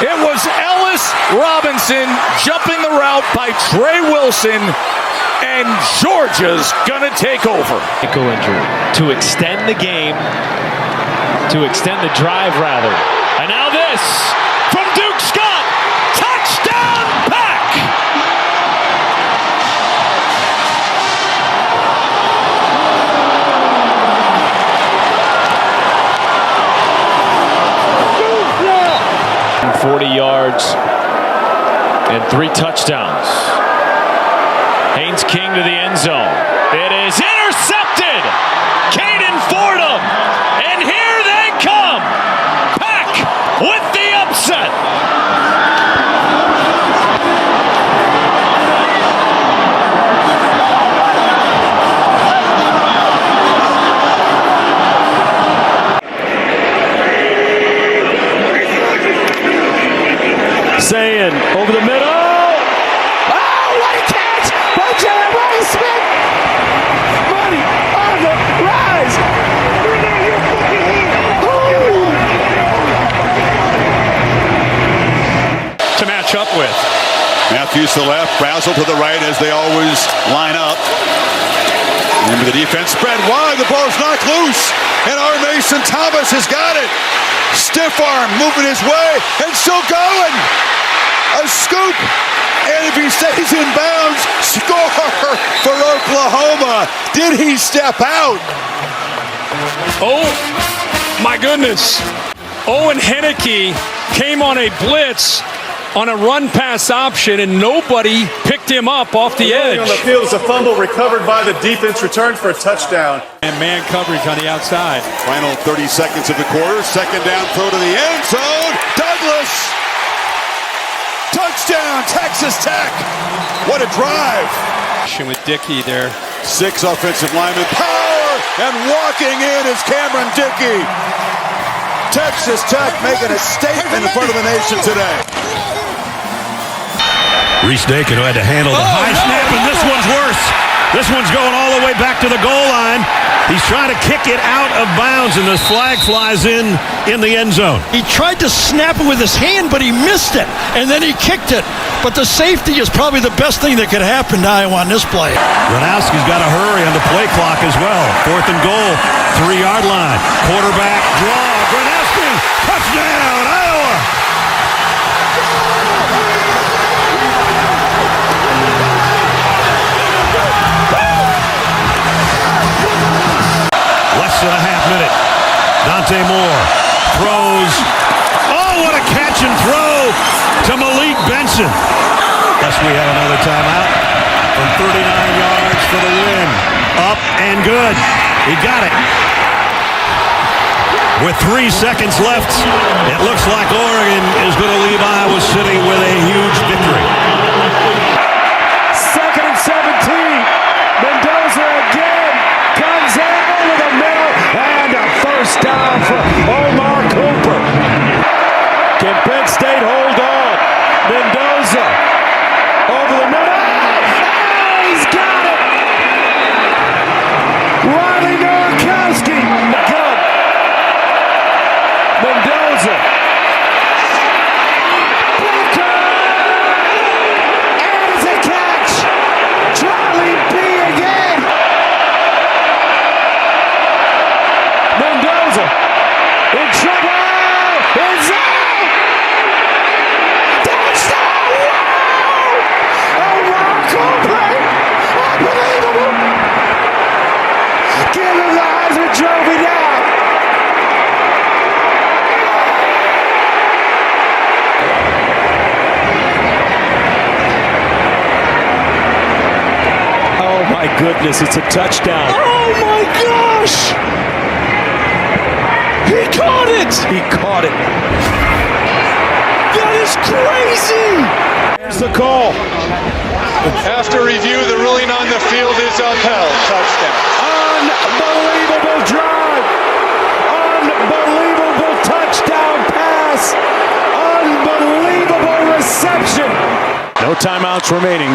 It was Ellis Robinson jumping the route by Trey Wilson, and Georgia's gonna take over. Ankle injury to extend the game, to extend the drive rather. And now this from Duke Scott. Touchdown Pack! And 40 yards and 3 touchdowns. Haynes King to the end zone. It is intercepted. Caden Fordham. And here they come. Pack with the upset. Saying over the middle. Oh, what a catch by Jerry Smith. Money on the rise. To match up with. Matthews to the left, Brazel to the right as they always line up. Into the defense, spread wide, the ball's knocked loose, and our Mason Thomas has got it. Stiff arm moving his way, and still going. A scoop, and if he stays in bounds, score for Oklahoma. Did he step out? Oh, my goodness. Owen Henneke came on a blitz on a run-pass option, and nobody picked him up off the edge. On the field is a fumble recovered by the defense, returned for a touchdown. And man coverage on the outside. Final 30 seconds of the quarter. Second down throw to the end zone. Douglas. Touchdown, Texas Tech. What a drive. With Dickey there. 6 offensive linemen. Power, and walking in is Cameron Dickey. Texas Tech making a statement in front of the nation today. Reese Dakin, who had to handle the high snap, and this one's worse. This one's going all the way back to the goal line. He's trying to kick it out of bounds, and the flag flies in the end zone. He tried to snap it with his hand, but he missed it, and then he kicked it. But the safety is probably the best thing that could happen to Iowa on this play. Gronowski's got to hurry on the play clock as well. 4th and goal, 3-yard line. Quarterback draw. Gronowski, touchdown, Iowa! Less than a half minute. Dante Moore throws. Oh, what a catch and throw to Malik Benson. Thus we have another timeout from 39 yards for the win. Up and good. He got it. With 3 seconds left, it looks like Oregon is going to leave Iowa City with a huge victory. 2nd and 17. Mendoza again comes in over the middle, and a first down for Omar Cooper. Can Penn State hold on? Mendoza over the middle. Oh, he's got it. Riley Nowakowski. Good. Mendoza. Booker. And it's a catch. Charlie B again. Mendoza. He goodness, it's a touchdown. Oh my gosh! He caught it! He caught it. That is crazy! Here's the call. After review, the ruling on the field is upheld. Touchdown. Unbelievable drive. Unbelievable touchdown pass. Unbelievable reception. No timeouts remaining.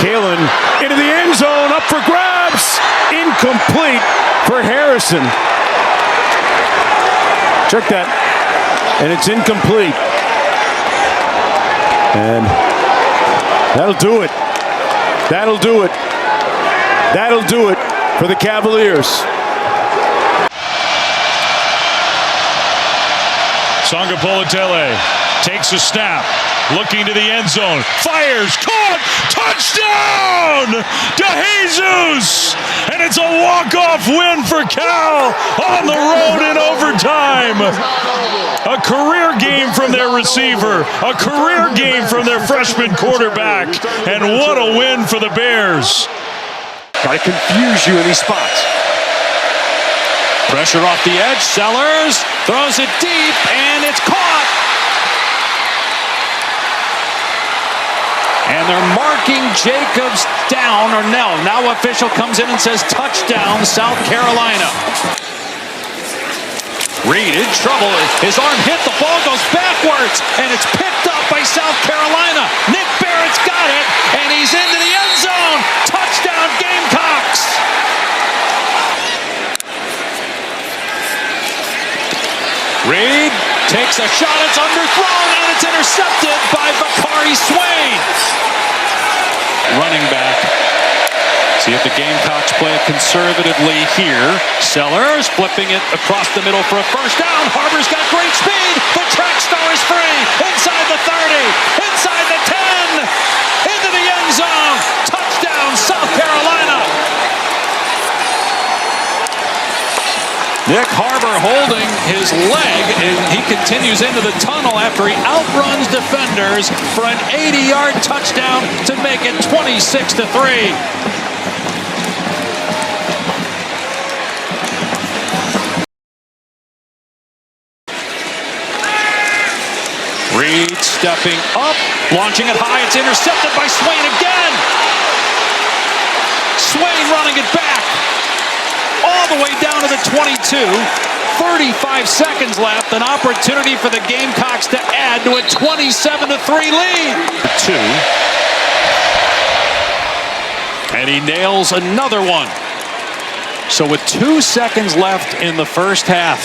Kalen into the end zone, up for grabs. Incomplete for Harrison. Check that. And it's incomplete. And that'll do it. That'll do it. That'll do it for the Cavaliers. Sanga Politele takes a snap, looking to the end zone, fires, caught, touchdown to Jesus! And it's a walk-off win for Cal on the road in overtime. A career game from their receiver, a career game from their freshman quarterback, and what a win for the Bears. Try to confuse you in these spots. Pressure off the edge. Sellers throws it deep, and it's caught. And they're marking Jacobs down, or no. Now official comes in and says touchdown, South Carolina. Reed in trouble. His arm hit. The ball goes backwards, and it's picked up by South Carolina. Nick Barrett's got it, and he's into the end zone. Touchdown, Gamecocks. Reed takes a shot. It's underthrown, and it's intercepted by Bakari Swain. Running back. See if the Gamecocks play it conservatively here. Sellers flipping it across the middle for a first down. Harbor's got great speed. The track star is free. Inside the 30. Inside the 10. Into the end zone. Touchdown, South Carolina. Nick Harbor holding his leg, and he continues into the tunnel after he outruns defenders for an 80-yard touchdown to make it 26-3. Reed stepping up, launching it high. It's intercepted by Swain again. Swain running it back all the way down to the 22. 35 seconds left. An opportunity for the Gamecocks to add to a 27-3 lead. 2. And he nails another one. So with 2 seconds left in the first half,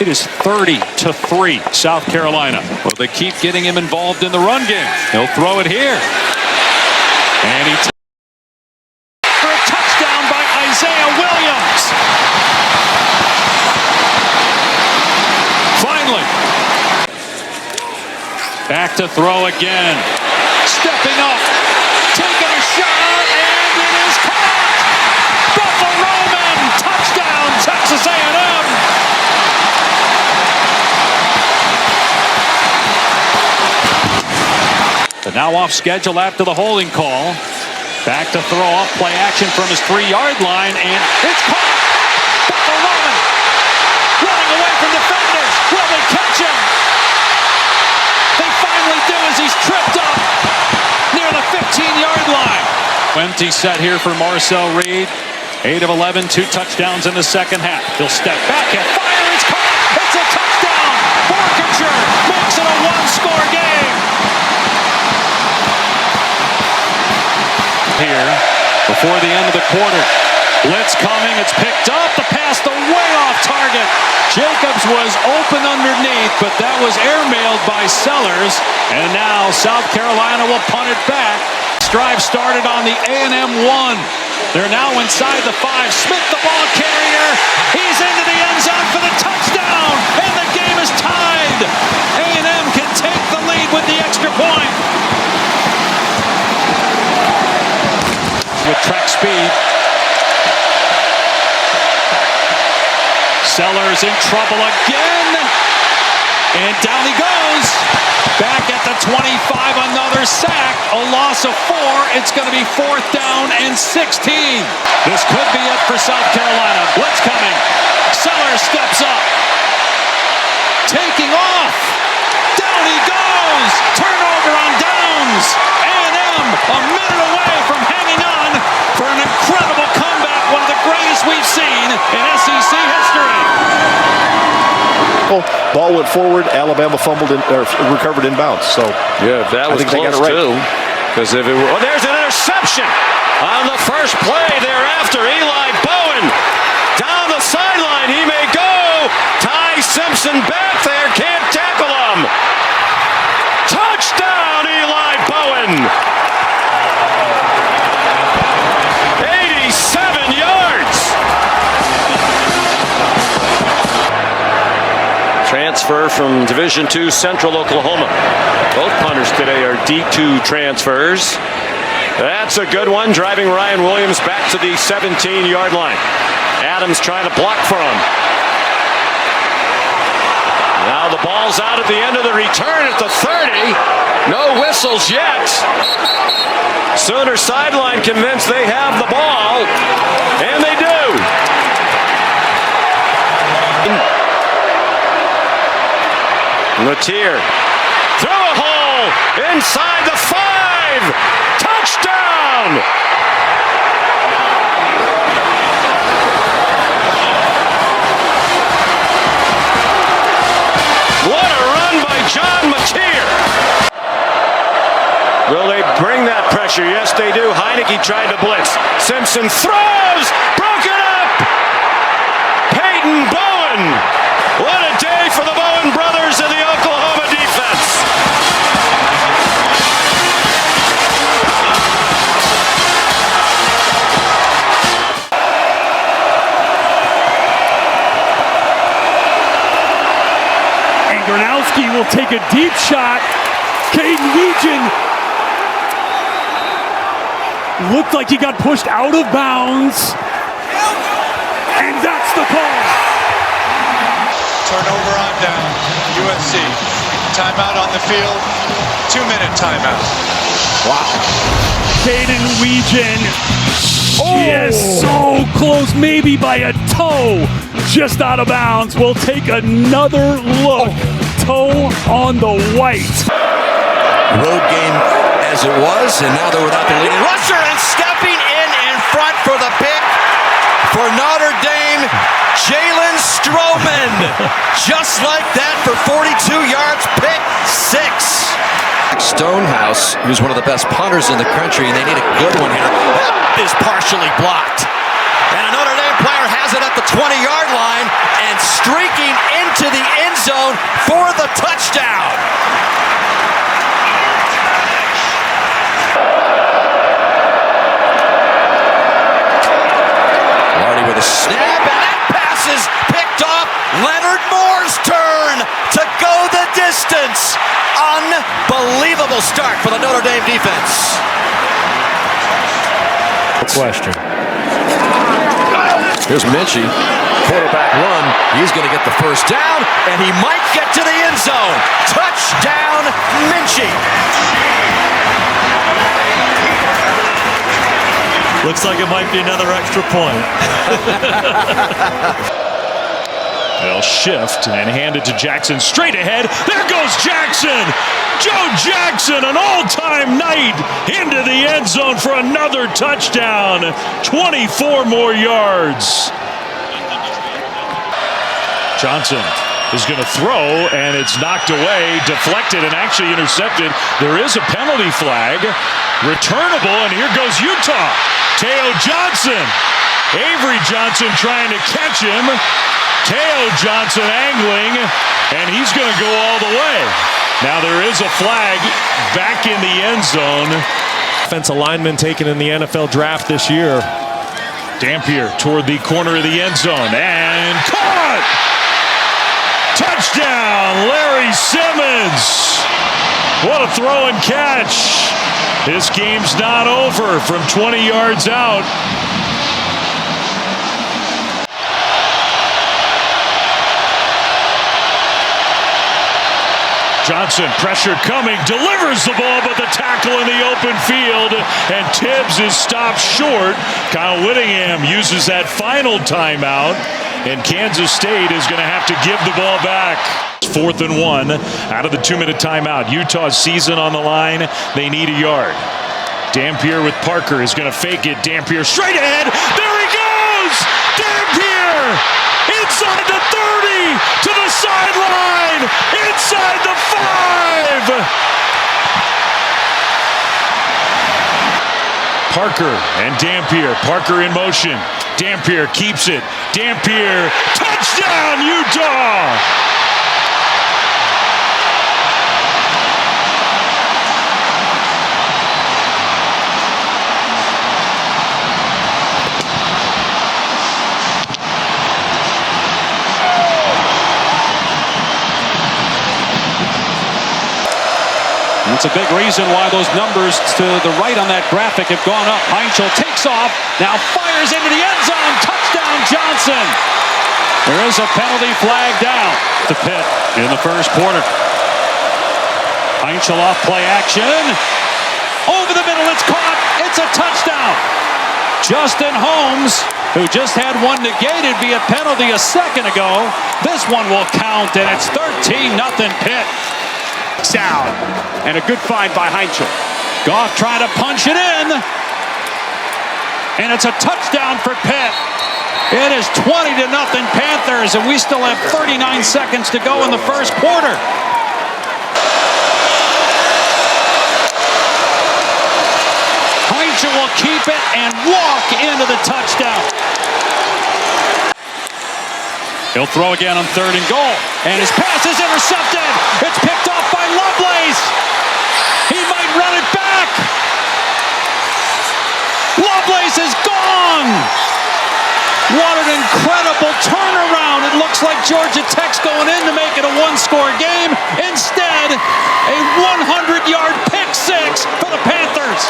it is 30-3, South Carolina. Well, they keep getting him involved in the run game. He'll throw it here. And he for a touchdown by Isaiah Williams. Finally. Back to throw again. Stepping up. Taking a shot, and it is caught. Buffalo Roman. Touchdown, Texas A&M. But now off schedule after the holding call. Back to throw off play action from his 3-yard line, and it's caught. Buffalo Roman running away from defenders. Will they catch him? They finally do as he's tripped up near the 15-yard line. 20 set here for Marcel Reed. 8 of 11, 2 touchdowns in the second half. He'll step back and fire. It's caught. It's a touchdown. Borkinger makes it a 1-score game. Here before the end of the quarter. Blitz coming. It's picked up. The pass way off target. Jacobs was open underneath, but that was airmailed by Sellers. And now South Carolina will punt it back. Drive started on the A&M 1. They're now inside the 5. Smith, the ball carrier. He's into the end zone for the touchdown. And the game is tied. A&M can take the lead with the extra point. With track speed. Sellers in trouble again. And down he goes. Back at the 25, another sack. A loss of 4. It's going to be 4th down and 16. This could be it for South Carolina. Blitz coming. Sellers steps up. Taking off. Down he goes. Turnover on downs. A&M a minute away from hanging on for an incredible comeback. One of the greatest we've seen in SEC history. Ball went forward. Alabama fumbled or recovered inbounds. So yeah, that was close too. Because if it were, there's an interception on the first play thereafter. Eli Bowen down the sideline. He may go. Ty Simpson back there, can't tackle him. Touchdown, Eli Bowen. 87 yards. Transfer from Division II Central Oklahoma. Both punters today are D2 transfers. That's a good one, driving Ryan Williams back to the 17-yard line. Adams trying to block for him. Now the ball's out at the end of the return at the 30. No whistles yet. Sooner sideline convinced they have the ball, and they do. Latier through a hole inside the 5. Touchdown! What a run by John Latier! Will they bring that pressure? Yes, they do. Heineke tried to blitz. Simpson throws! Broken up! Peyton Bowen! What a day for the Bowen brothers and the Oklahoma defense! And Gronowski will take a deep shot. Caden Weegan looked like he got pushed out of bounds. And that's the call. Turnover on down. USC. Timeout on the field. 2-minute timeout. Wow. Caden Weegan. Yes, so close, maybe by a toe. Just out of bounds. We'll take another look. Toe on the white. Road game as it was, and now they're without the leading rusher, and stepping in front for the pick for Notre Dame, Jalen Stroman. Just like that for 42 yards, pick 6. Stonehouse, who's one of the best punters in the country, and they need a good one here. That is partially blocked. And a Notre Dame player has it at the 20-yard line and streaking into the end zone for the touchdown. Lardy with a snap, and that pass is picked off. Leonard Moore's turn to go the distance. Unbelievable start for the Notre Dame defense. Question. Here's Minchie, quarterback run. He's going to get the first down, and he might get to the end zone. Touchdown, Minchie. Looks like it might be another extra point. They'll shift and hand it to Jackson straight ahead. There goes Jackson! Joe Jackson, an all-time night into the end zone for another touchdown. 24 more yards. Johnson is going to throw, and it's knocked away, deflected, and actually intercepted. There is a penalty flag. Returnable, and here goes Utah. Teo Johnson. Avery Johnson trying to catch him. Teo Johnson angling, and he's going to go all the way. Now there is a flag back in the end zone. Offensive lineman taken in the NFL draft this year. Dampier toward the corner of the end zone, and caught! Touchdown, Larry Simmons! What a throw and catch! This game's not over from 20 yards out. Johnson, pressure coming, delivers the ball, but the tackle in the open field, and Tibbs is stopped short. Kyle Whittingham uses that final timeout, and Kansas State is going to have to give the ball back. 4th and 1 out of the 2-minute timeout. Utah's season on the line. They need a yard. Dampier with Parker is going to fake it. Dampier straight ahead. There he goes! Dampier! Inside the 30! To the sideline! Inside the 5! Parker and Dampier. Parker in motion. Dampier keeps it. Dampier, touchdown, Utah! It's a big reason why those numbers to the right on that graphic have gone up. Heinzel takes off, now fires into the end zone. Touchdown, Johnson. There is a penalty flag down to Pitt in the first quarter. Heinzel off play action. Over the middle, it's caught. It's a touchdown. Justin Holmes, who just had one negated via penalty a second ago. This one will count, and it's 13-0 Pitt. Down, and a good find by Heinzel. Goff trying to punch it in, and it's a touchdown for Pitt. It is 20-0 Panthers, and we still have 39 seconds to go in the first quarter. Heinzel will keep it and walk into the touchdown. He'll throw again on 3rd and goal, and his pass is intercepted. It's picked off by Lovelace. He might run it back. Lovelace is gone. What an incredible turnaround. It looks like Georgia Tech's going in to make it a one-score game. Instead, a 100-yard pick six for the Panthers.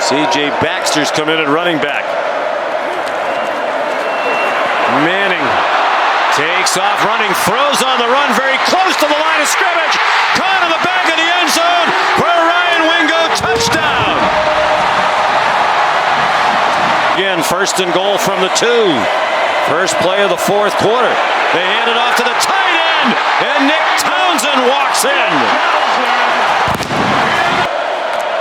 C.J. Baxter's come in at running back. Manning takes off running, throws on the run, very close to the line of scrimmage. Caught in the back of the end zone for a Ryan Wingo touchdown. Again, 1st and goal from the 2. First play of the 4th quarter. They hand it off to the tight end, and Nick Townsend walks in.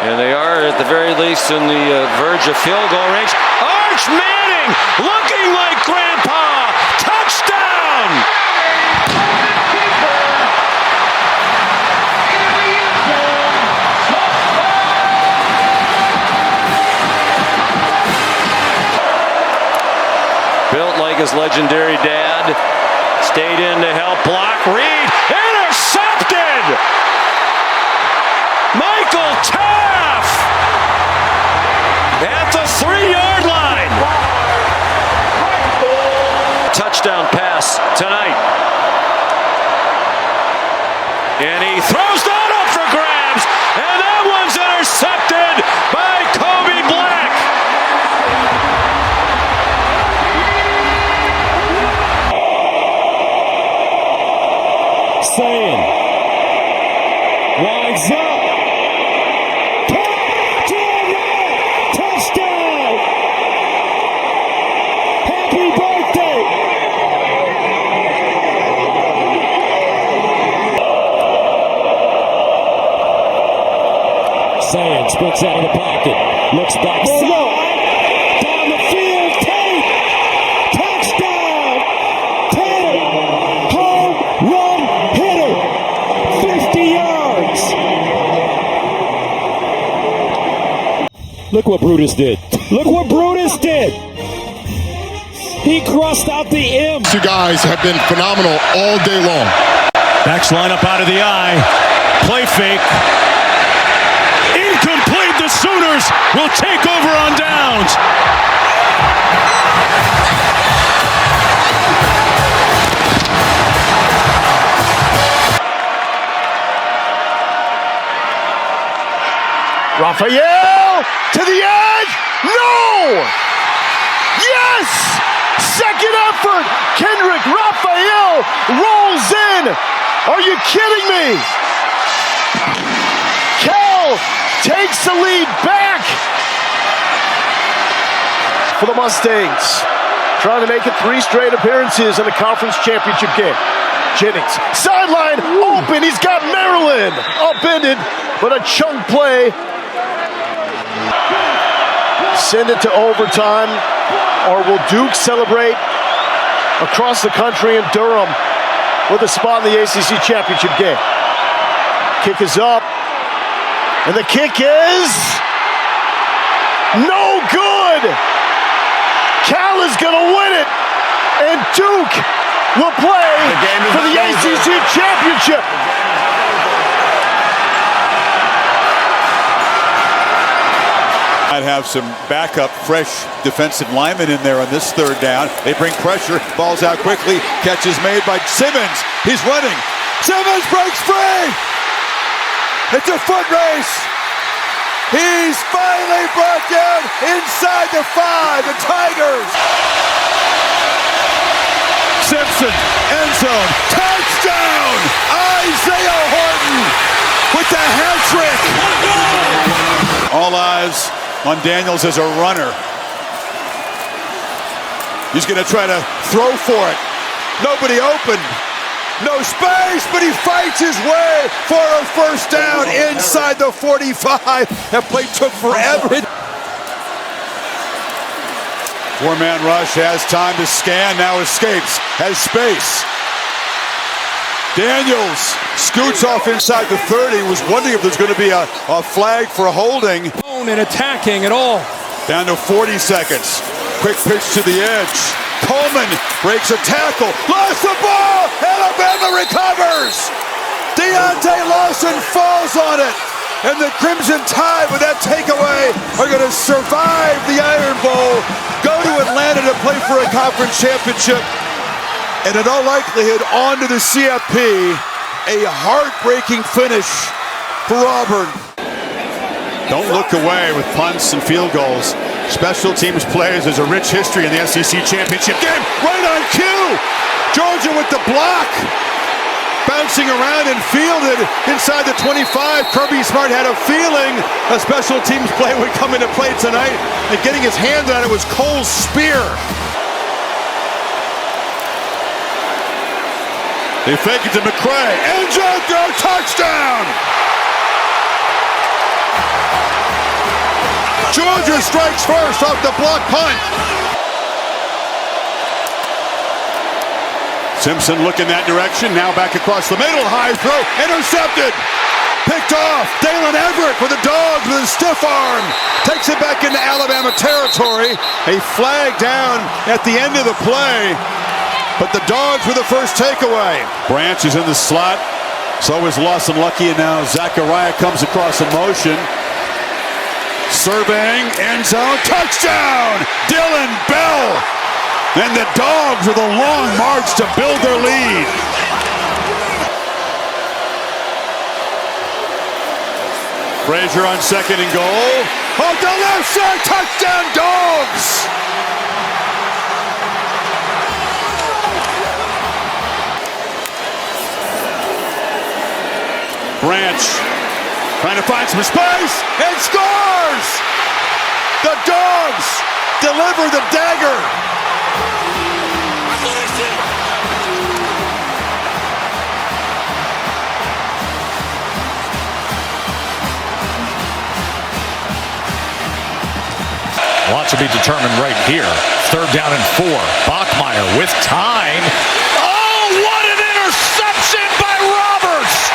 And they are, at the very least, in the verge of field goal range. Arch Manning looking like Grandpa. Touchdown! Built like his legendary dad. Stayed in to help block. Reed intercepted! Michael Taff at the 3-yard line. Touchdown pass tonight. And he throws that up for grabs. And that one's intercepted by Kobe Black. Saying. Winds up. Touchdown! Happy birthday! Saying sprints out of the pocket, looks back, down the field, Tate! Touchdown! Tate! Home run hitter! 50 yards! Look what Brutus did. Look what Brutus did. He crossed out the M. You guys have been phenomenal all day long. Backs line up out of the eye. Play fake. Incomplete. The Sooners will take over on downs. Raphael to the edge. No! Yes! second effort. Kendrick Raphael rolls in. Are you kidding me? Cal takes the lead back for the Mustangs. Trying to make it 3 straight appearances in the conference championship game. Jennings, sideline, open. He's got Maryland upended, but a chunk play. Send it to overtime, or will Duke celebrate across the country in Durham with a spot in the ACC championship game? Kick is up, and the kick is no good. Cal is going to win it, and Duke will play for the ACC championship. Might have some backup, fresh defensive linemen in there on this third down. They bring pressure, ball's out quickly, catch is made by Simmons. He's running. Simmons breaks free. It's a foot race. He's finally brought down inside the 5, the Tigers. Simpson, end zone, touchdown! Isaiah Horton with the hat trick. All eyes on Daniels as a runner. He's going to try to throw for it. Nobody open. No space, but he fights his way for a first down inside the 45. That play took forever. 4-man rush, has time to scan, now escapes, has space. Daniels scoots off inside the 30, was wondering if there's going to be a flag for holding. And attacking at all. Down to 40 seconds. Quick pitch to the edge. Coleman breaks a tackle, lost the ball, Alabama recovers. Deontay Lawson falls on it, and the Crimson Tide with that takeaway are going to survive the Iron Bowl, go to Atlanta to play for a conference championship, and in all likelihood on to the CFP, a heartbreaking finish for Auburn. Don't look away with punts and field goals. Special teams plays. There's a rich history in the SEC championship game. Right on cue. Georgia with the block. Bouncing around and fielded inside the 25. Kirby Smart had a feeling a special teams play would come into play tonight. And getting his hand on it was Cole's spear. They fake it to McCray. End zone throw, touchdown! Georgia strikes first off the block punt. Simpson looking that direction, now back across the middle, high throw, intercepted. Picked off, Dalen Everett for the Dogs with a stiff arm. Takes it back into Alabama territory. A flag down at the end of the play, but the Dogs with the first takeaway. Branch is in the slot, so is Lawson Lucky, and now Zachariah comes across in motion. Surveying, end zone, touchdown! Dylan Bell! And the Dogs with a long march to build their lead. Frazier on second and goal. On the left side, touchdown Dogs! Branch trying to find some space and scores! The Dogs deliver the dagger. Lot to be determined right here. 3rd down and 4. Bachmeier with time. Oh, what an interception by Roberts!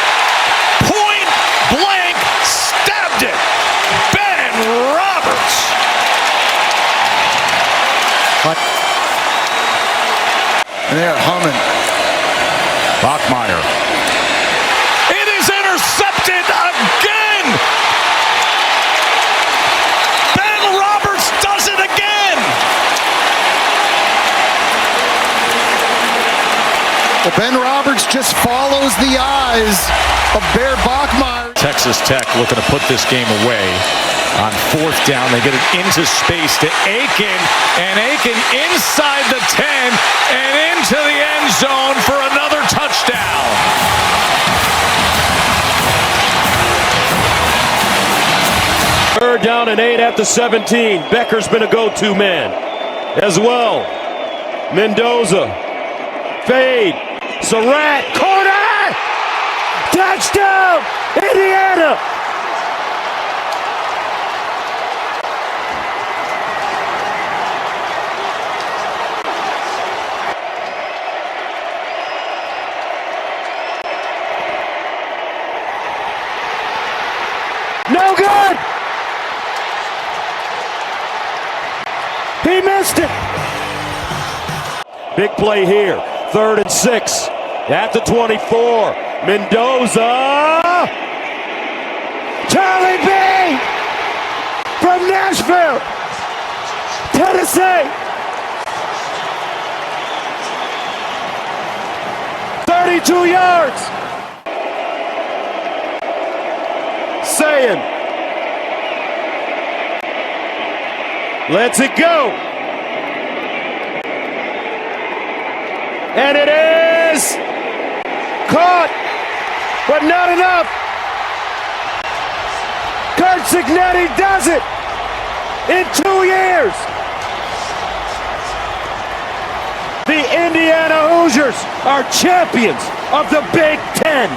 Point blank, stabbed it. Ben Roberts. And they're humming. Bachmeier. It is intercepted again. Ben Roberts does it again. Well, Ben Roberts just follows the eyes of Bear Bachmeier. Texas Tech looking to put this game away. On fourth down, they get it into space to Aiken, and Aiken inside the 10 and into the end zone for another touchdown. Third down and 8 at the 17. Becker's been a go-to man as well. Mendoza, fade, Surratt, corner, touchdown, Indiana. No good. He missed it. Big play here. 3rd and 6 at the 24. Mendoza. Charlie B. from Nashville, Tennessee. 32 yards. Saying. Lets it go. And it is caught, but not enough. Curt Cignetti does it in 2 years. The Indiana Hoosiers are champions of the Big Ten.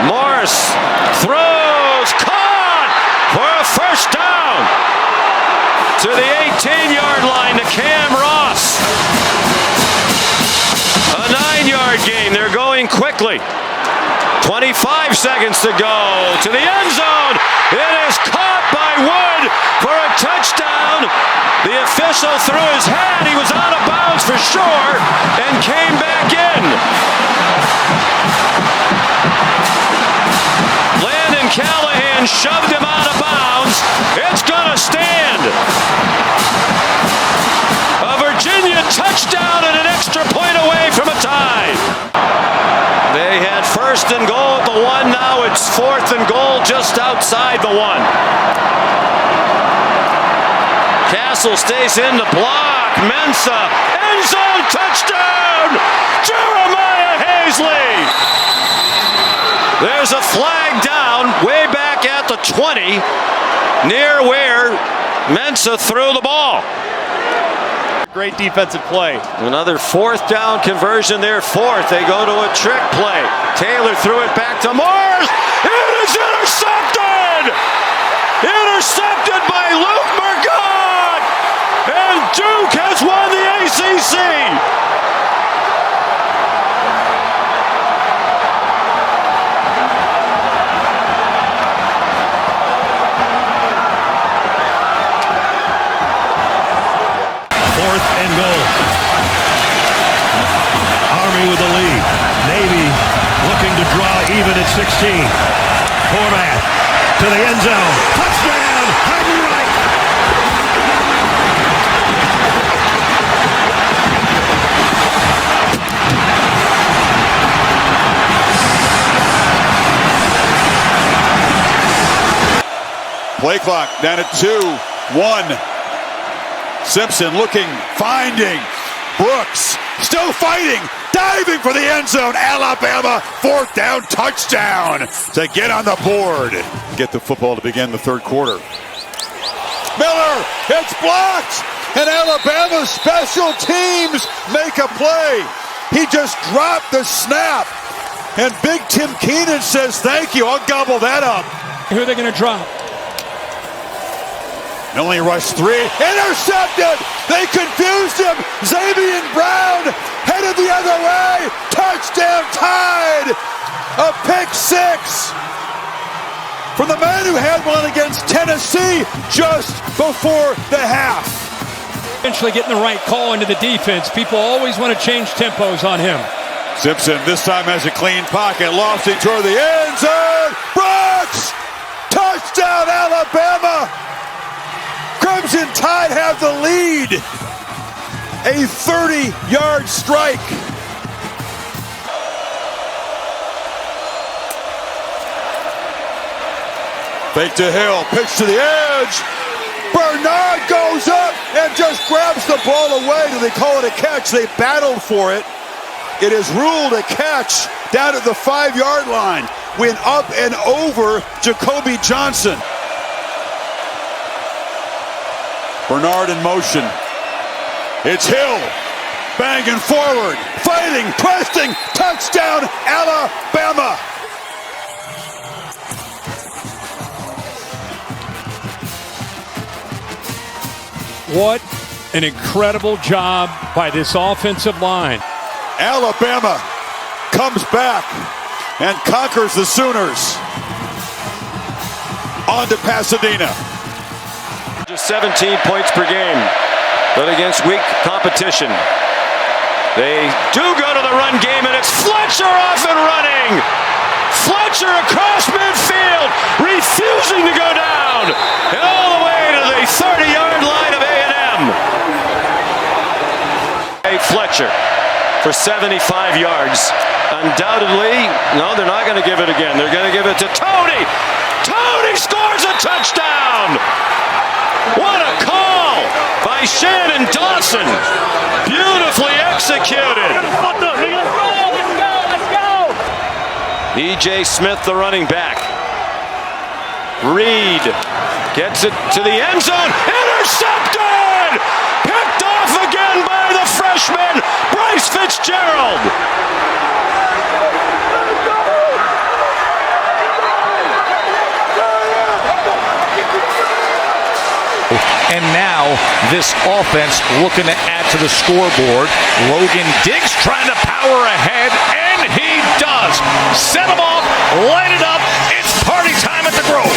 Morris throws, caught for a first down to the 18-yard line to Cam Ross. A 9-yard gain. They're going quickly. 25 seconds to go to the end zone. It is caught by Wood for a touchdown. The official threw his hat. He was out of bounds for sure and came back in. Landon Callahan shoved him out of bounds. It's gonna stand. A Virginia touchdown and an extra point away from a tie. They had first and goal at the 1. Now it's 4th and goal just outside the 1. Castle stays in the block. Mensah, end zone touchdown! Jeremiah Hazley! There's a flag down way back at the 20, near where Mensah threw the ball. Great defensive play. Another 4th down conversion there. 4th. They go to a trick play. Taylor threw it back to Morris. It is intercepted! Intercepted by Luke Marcotte! And Duke has won the ACC! And goal. Army with the lead. Navy looking to draw even at 16. Horvath to the end zone. Touchdown! Hiding right. Play clock down at 2-1. Simpson looking, finding, Brooks still fighting, diving for the end zone. Alabama, 4th down touchdown to get on the board. Get the football to begin the 3rd quarter. Miller, it's blocked, and Alabama special teams make a play. He just dropped the snap, and Big Tim Keenan says, thank you, I'll gobble that up. Who are they going to drop? Only rush 3. Intercepted! They confused him! Xavier Brown headed the other way! Touchdown tied! A pick 6! From the man who had one against Tennessee just before the half. Eventually getting the right call into the defense. People always want to change tempos on him. Simpson this time has a clean pocket. Lofting toward the end zone. Brooks! Touchdown Alabama! Crimson Tide have the lead. A 30-yard strike. Fake to Hill, pitch to the edge. Bernard goes up and just grabs the ball away. Do they call it a catch? They battled for it. It is ruled a catch down at the 5-yard line. Went up and over Jacoby Johnson. Bernard in motion. It's Hill. Banging forward. Fighting. Pressing. Touchdown, Alabama. What an incredible job by this offensive line. Alabama comes back and conquers the Sooners. On to Pasadena. Just 17 points per game, but against weak competition. They do go to the run game, and it's Fletcher off and running. Fletcher across midfield, refusing to go down, and all the way to the 30-yard line of A&M. Fletcher for 75 yards. Undoubtedly, no, they're not going to give it again. They're going to give it to Tony. Tony scores a touchdown. What a call by Shannon Dawson. Beautifully executed. E.J. Smith, the running back. Reed gets it to the end zone. Intercepted! Picked off again by the freshman, Bryce Fitzgerald. And now this offense looking to add to the scoreboard. Logan Diggs trying to power ahead, and he does. Set him off, light it up. It's party time at the Grove.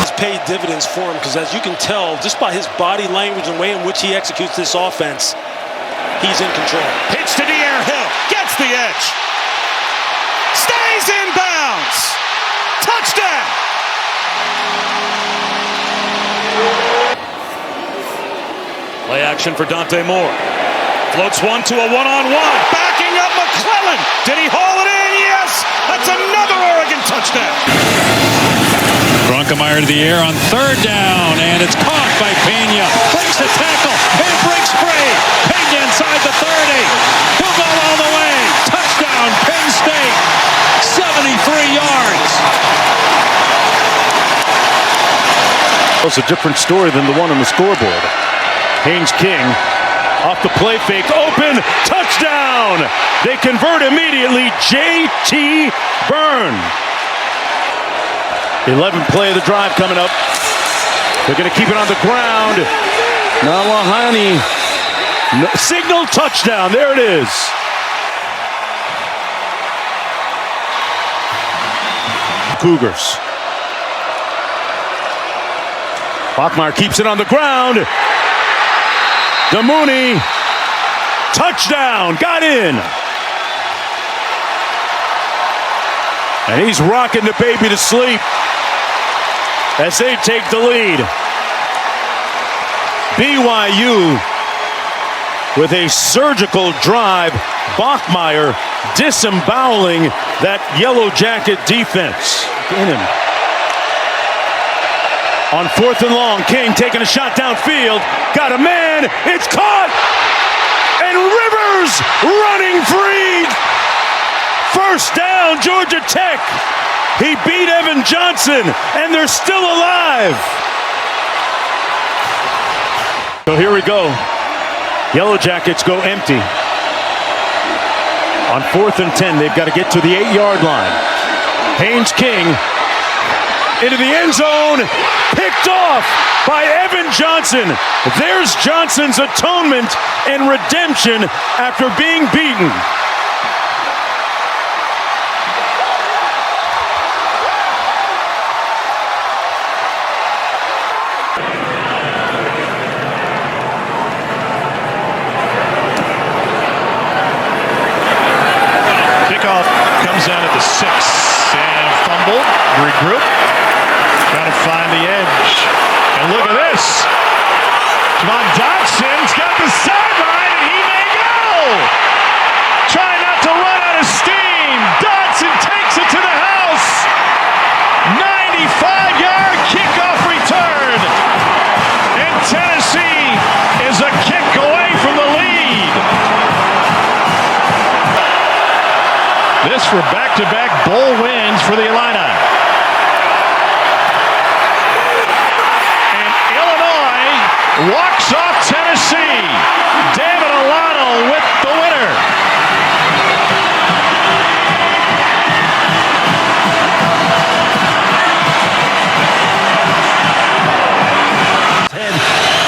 It's paid dividends for him because, as you can tell, just by his body language and way in which he executes this offense, he's in control. Pitch to De'Aaron Hill. Gets the edge. Stays in bounds. Touchdown. Play action for Dante Moore. Floats one to a one-on-one. Backing up McClellan. Did he haul it in? Yes. That's another Oregon touchdown. Bronkemeyer to the air on third down, and it's caught by Pena. Breaks the tackle and breaks free. Pena inside the 30. He'll go all the way. Touchdown, Penn State. 73 yards. It's a different story than the one on the scoreboard. Haynes King off the play fake, open, touchdown! They convert immediately. J.T. Byrne. 11th play of the drive coming up. They're going to keep it on the ground. Nalahani. Signal touchdown. There it is. Cougars. Bachmeier keeps it on the ground. DeMooney. Touchdown. Got in. And he's rocking the baby to sleep as they take the lead. BYU with a surgical drive. Bachmeier disemboweling that Yellow Jacket defense. In him. On 4th and long, King taking a shot downfield. Got a man. It's caught. And Rivers running free. First down, Georgia Tech. He beat Evan Johnson, and they're still alive. So here we go. Yellow Jackets go empty. On 4th and 10, they've got to get to the 8-yard line. Haynes King into the end zone, picked off by Evan Johnson. There's Johnson's atonement and redemption after being beaten. Kickoff comes out at the 6, and group. Trying to find the edge. And look at this. Javon Dodson's got the sideline, and he may go. Trying not to run out of steam. Dodson takes it to the house. 95-yard kickoff return. And Tennessee is a kick away from the lead. This for back-to-back bowl wins for the Illini. And Illinois walks off Tennessee. David Alano with the winner.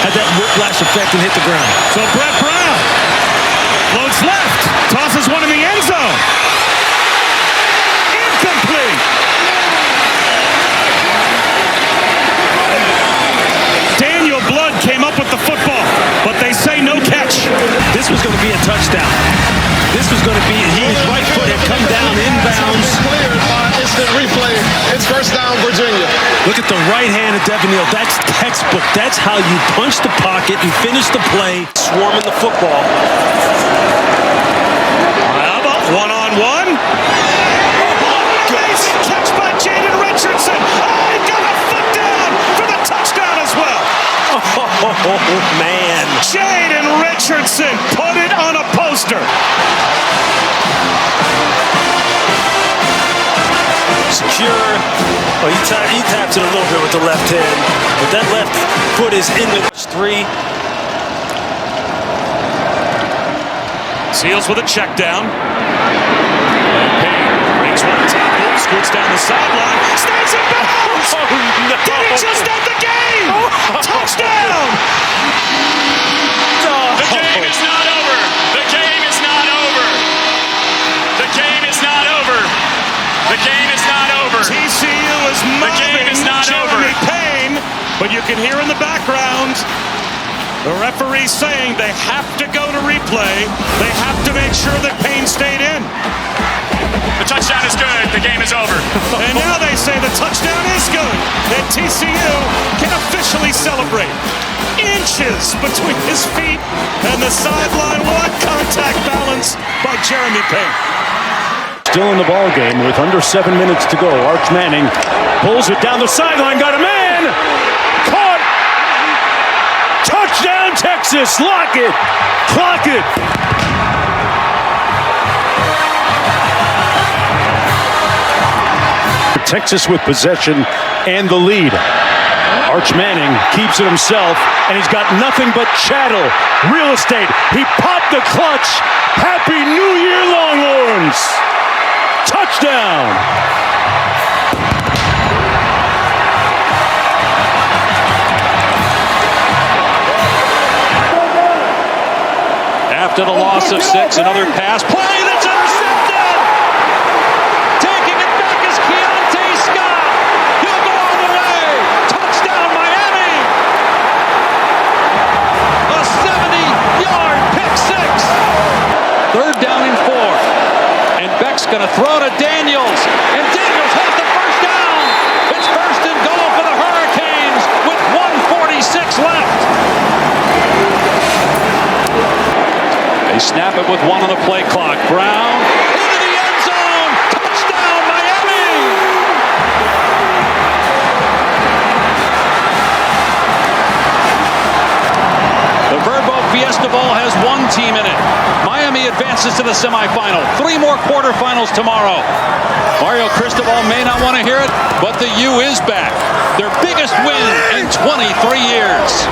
Had that whiplash effect and hit the ground. So Brett Brown floats left, tosses one in the end zone. Incomplete. Daniel Blood came up with the football, but they say no catch. This was going to be a touchdown. This was going to be, his right foot had come down inbounds. Cleared by instant replay. It's first down, Virginia. Look at the right hand of Devin Neal. That's textbook. That's how you punch the pocket and finish the play. Swarming the football. How about one-on-one? Amazing catch by Jaden Richardson. Oh, he got a foot down for the touchdown as well. Oh, man. Jaden Richardson put it on a poster. Secure. Oh, he taps it a little bit with the left hand, but that left foot is in the 3. Seals with a check down. And Payne makes one tackle, scoots down the sideline, stays in bounds. Oh, no. Did he just end the game? Touchdown! The game is not over. The game is not over. The game is not over. The game is not over. TCU is mobbing Jeremy Payne, but you can hear in the background the referee saying they have to go to replay. They have to make sure that Payne stayed in. The touchdown is good. The game is over. And now they say the touchdown is good. And TCU can officially celebrate. Inches between his feet and the sideline. What contact balance by Jeremy Payne. Still in the ball game with under 7 minutes to go. Arch Manning pulls it down the sideline. Got a man. Caught. Touchdown, Texas. Lock it. Clock it. Texas with possession and the lead. Arch Manning keeps it himself, and he's got nothing but chattel. Real estate. He popped the clutch. Happy New Year, Longhorns. Touchdown! After the loss of 6, another pass play that's intercepted. Taking it back is Keontae Scott. He'll go all the way. Touchdown, Miami. A 70-yard pick six. 3rd down and 4. And Beck's going to throw to Daniels. And Daniels has the first down. It's 1st and goal for the Hurricanes with 1:46 left. They snap it with 1 on the play clock. Brown into the end zone. Touchdown, Miami. The Verbo Fiesta Bowl has 1 team in it. Miami advances to the semifinal. 3 more quarterfinals tomorrow. Mario Cristobal may not want to hear it, but the U is back. Their biggest win in 23 years.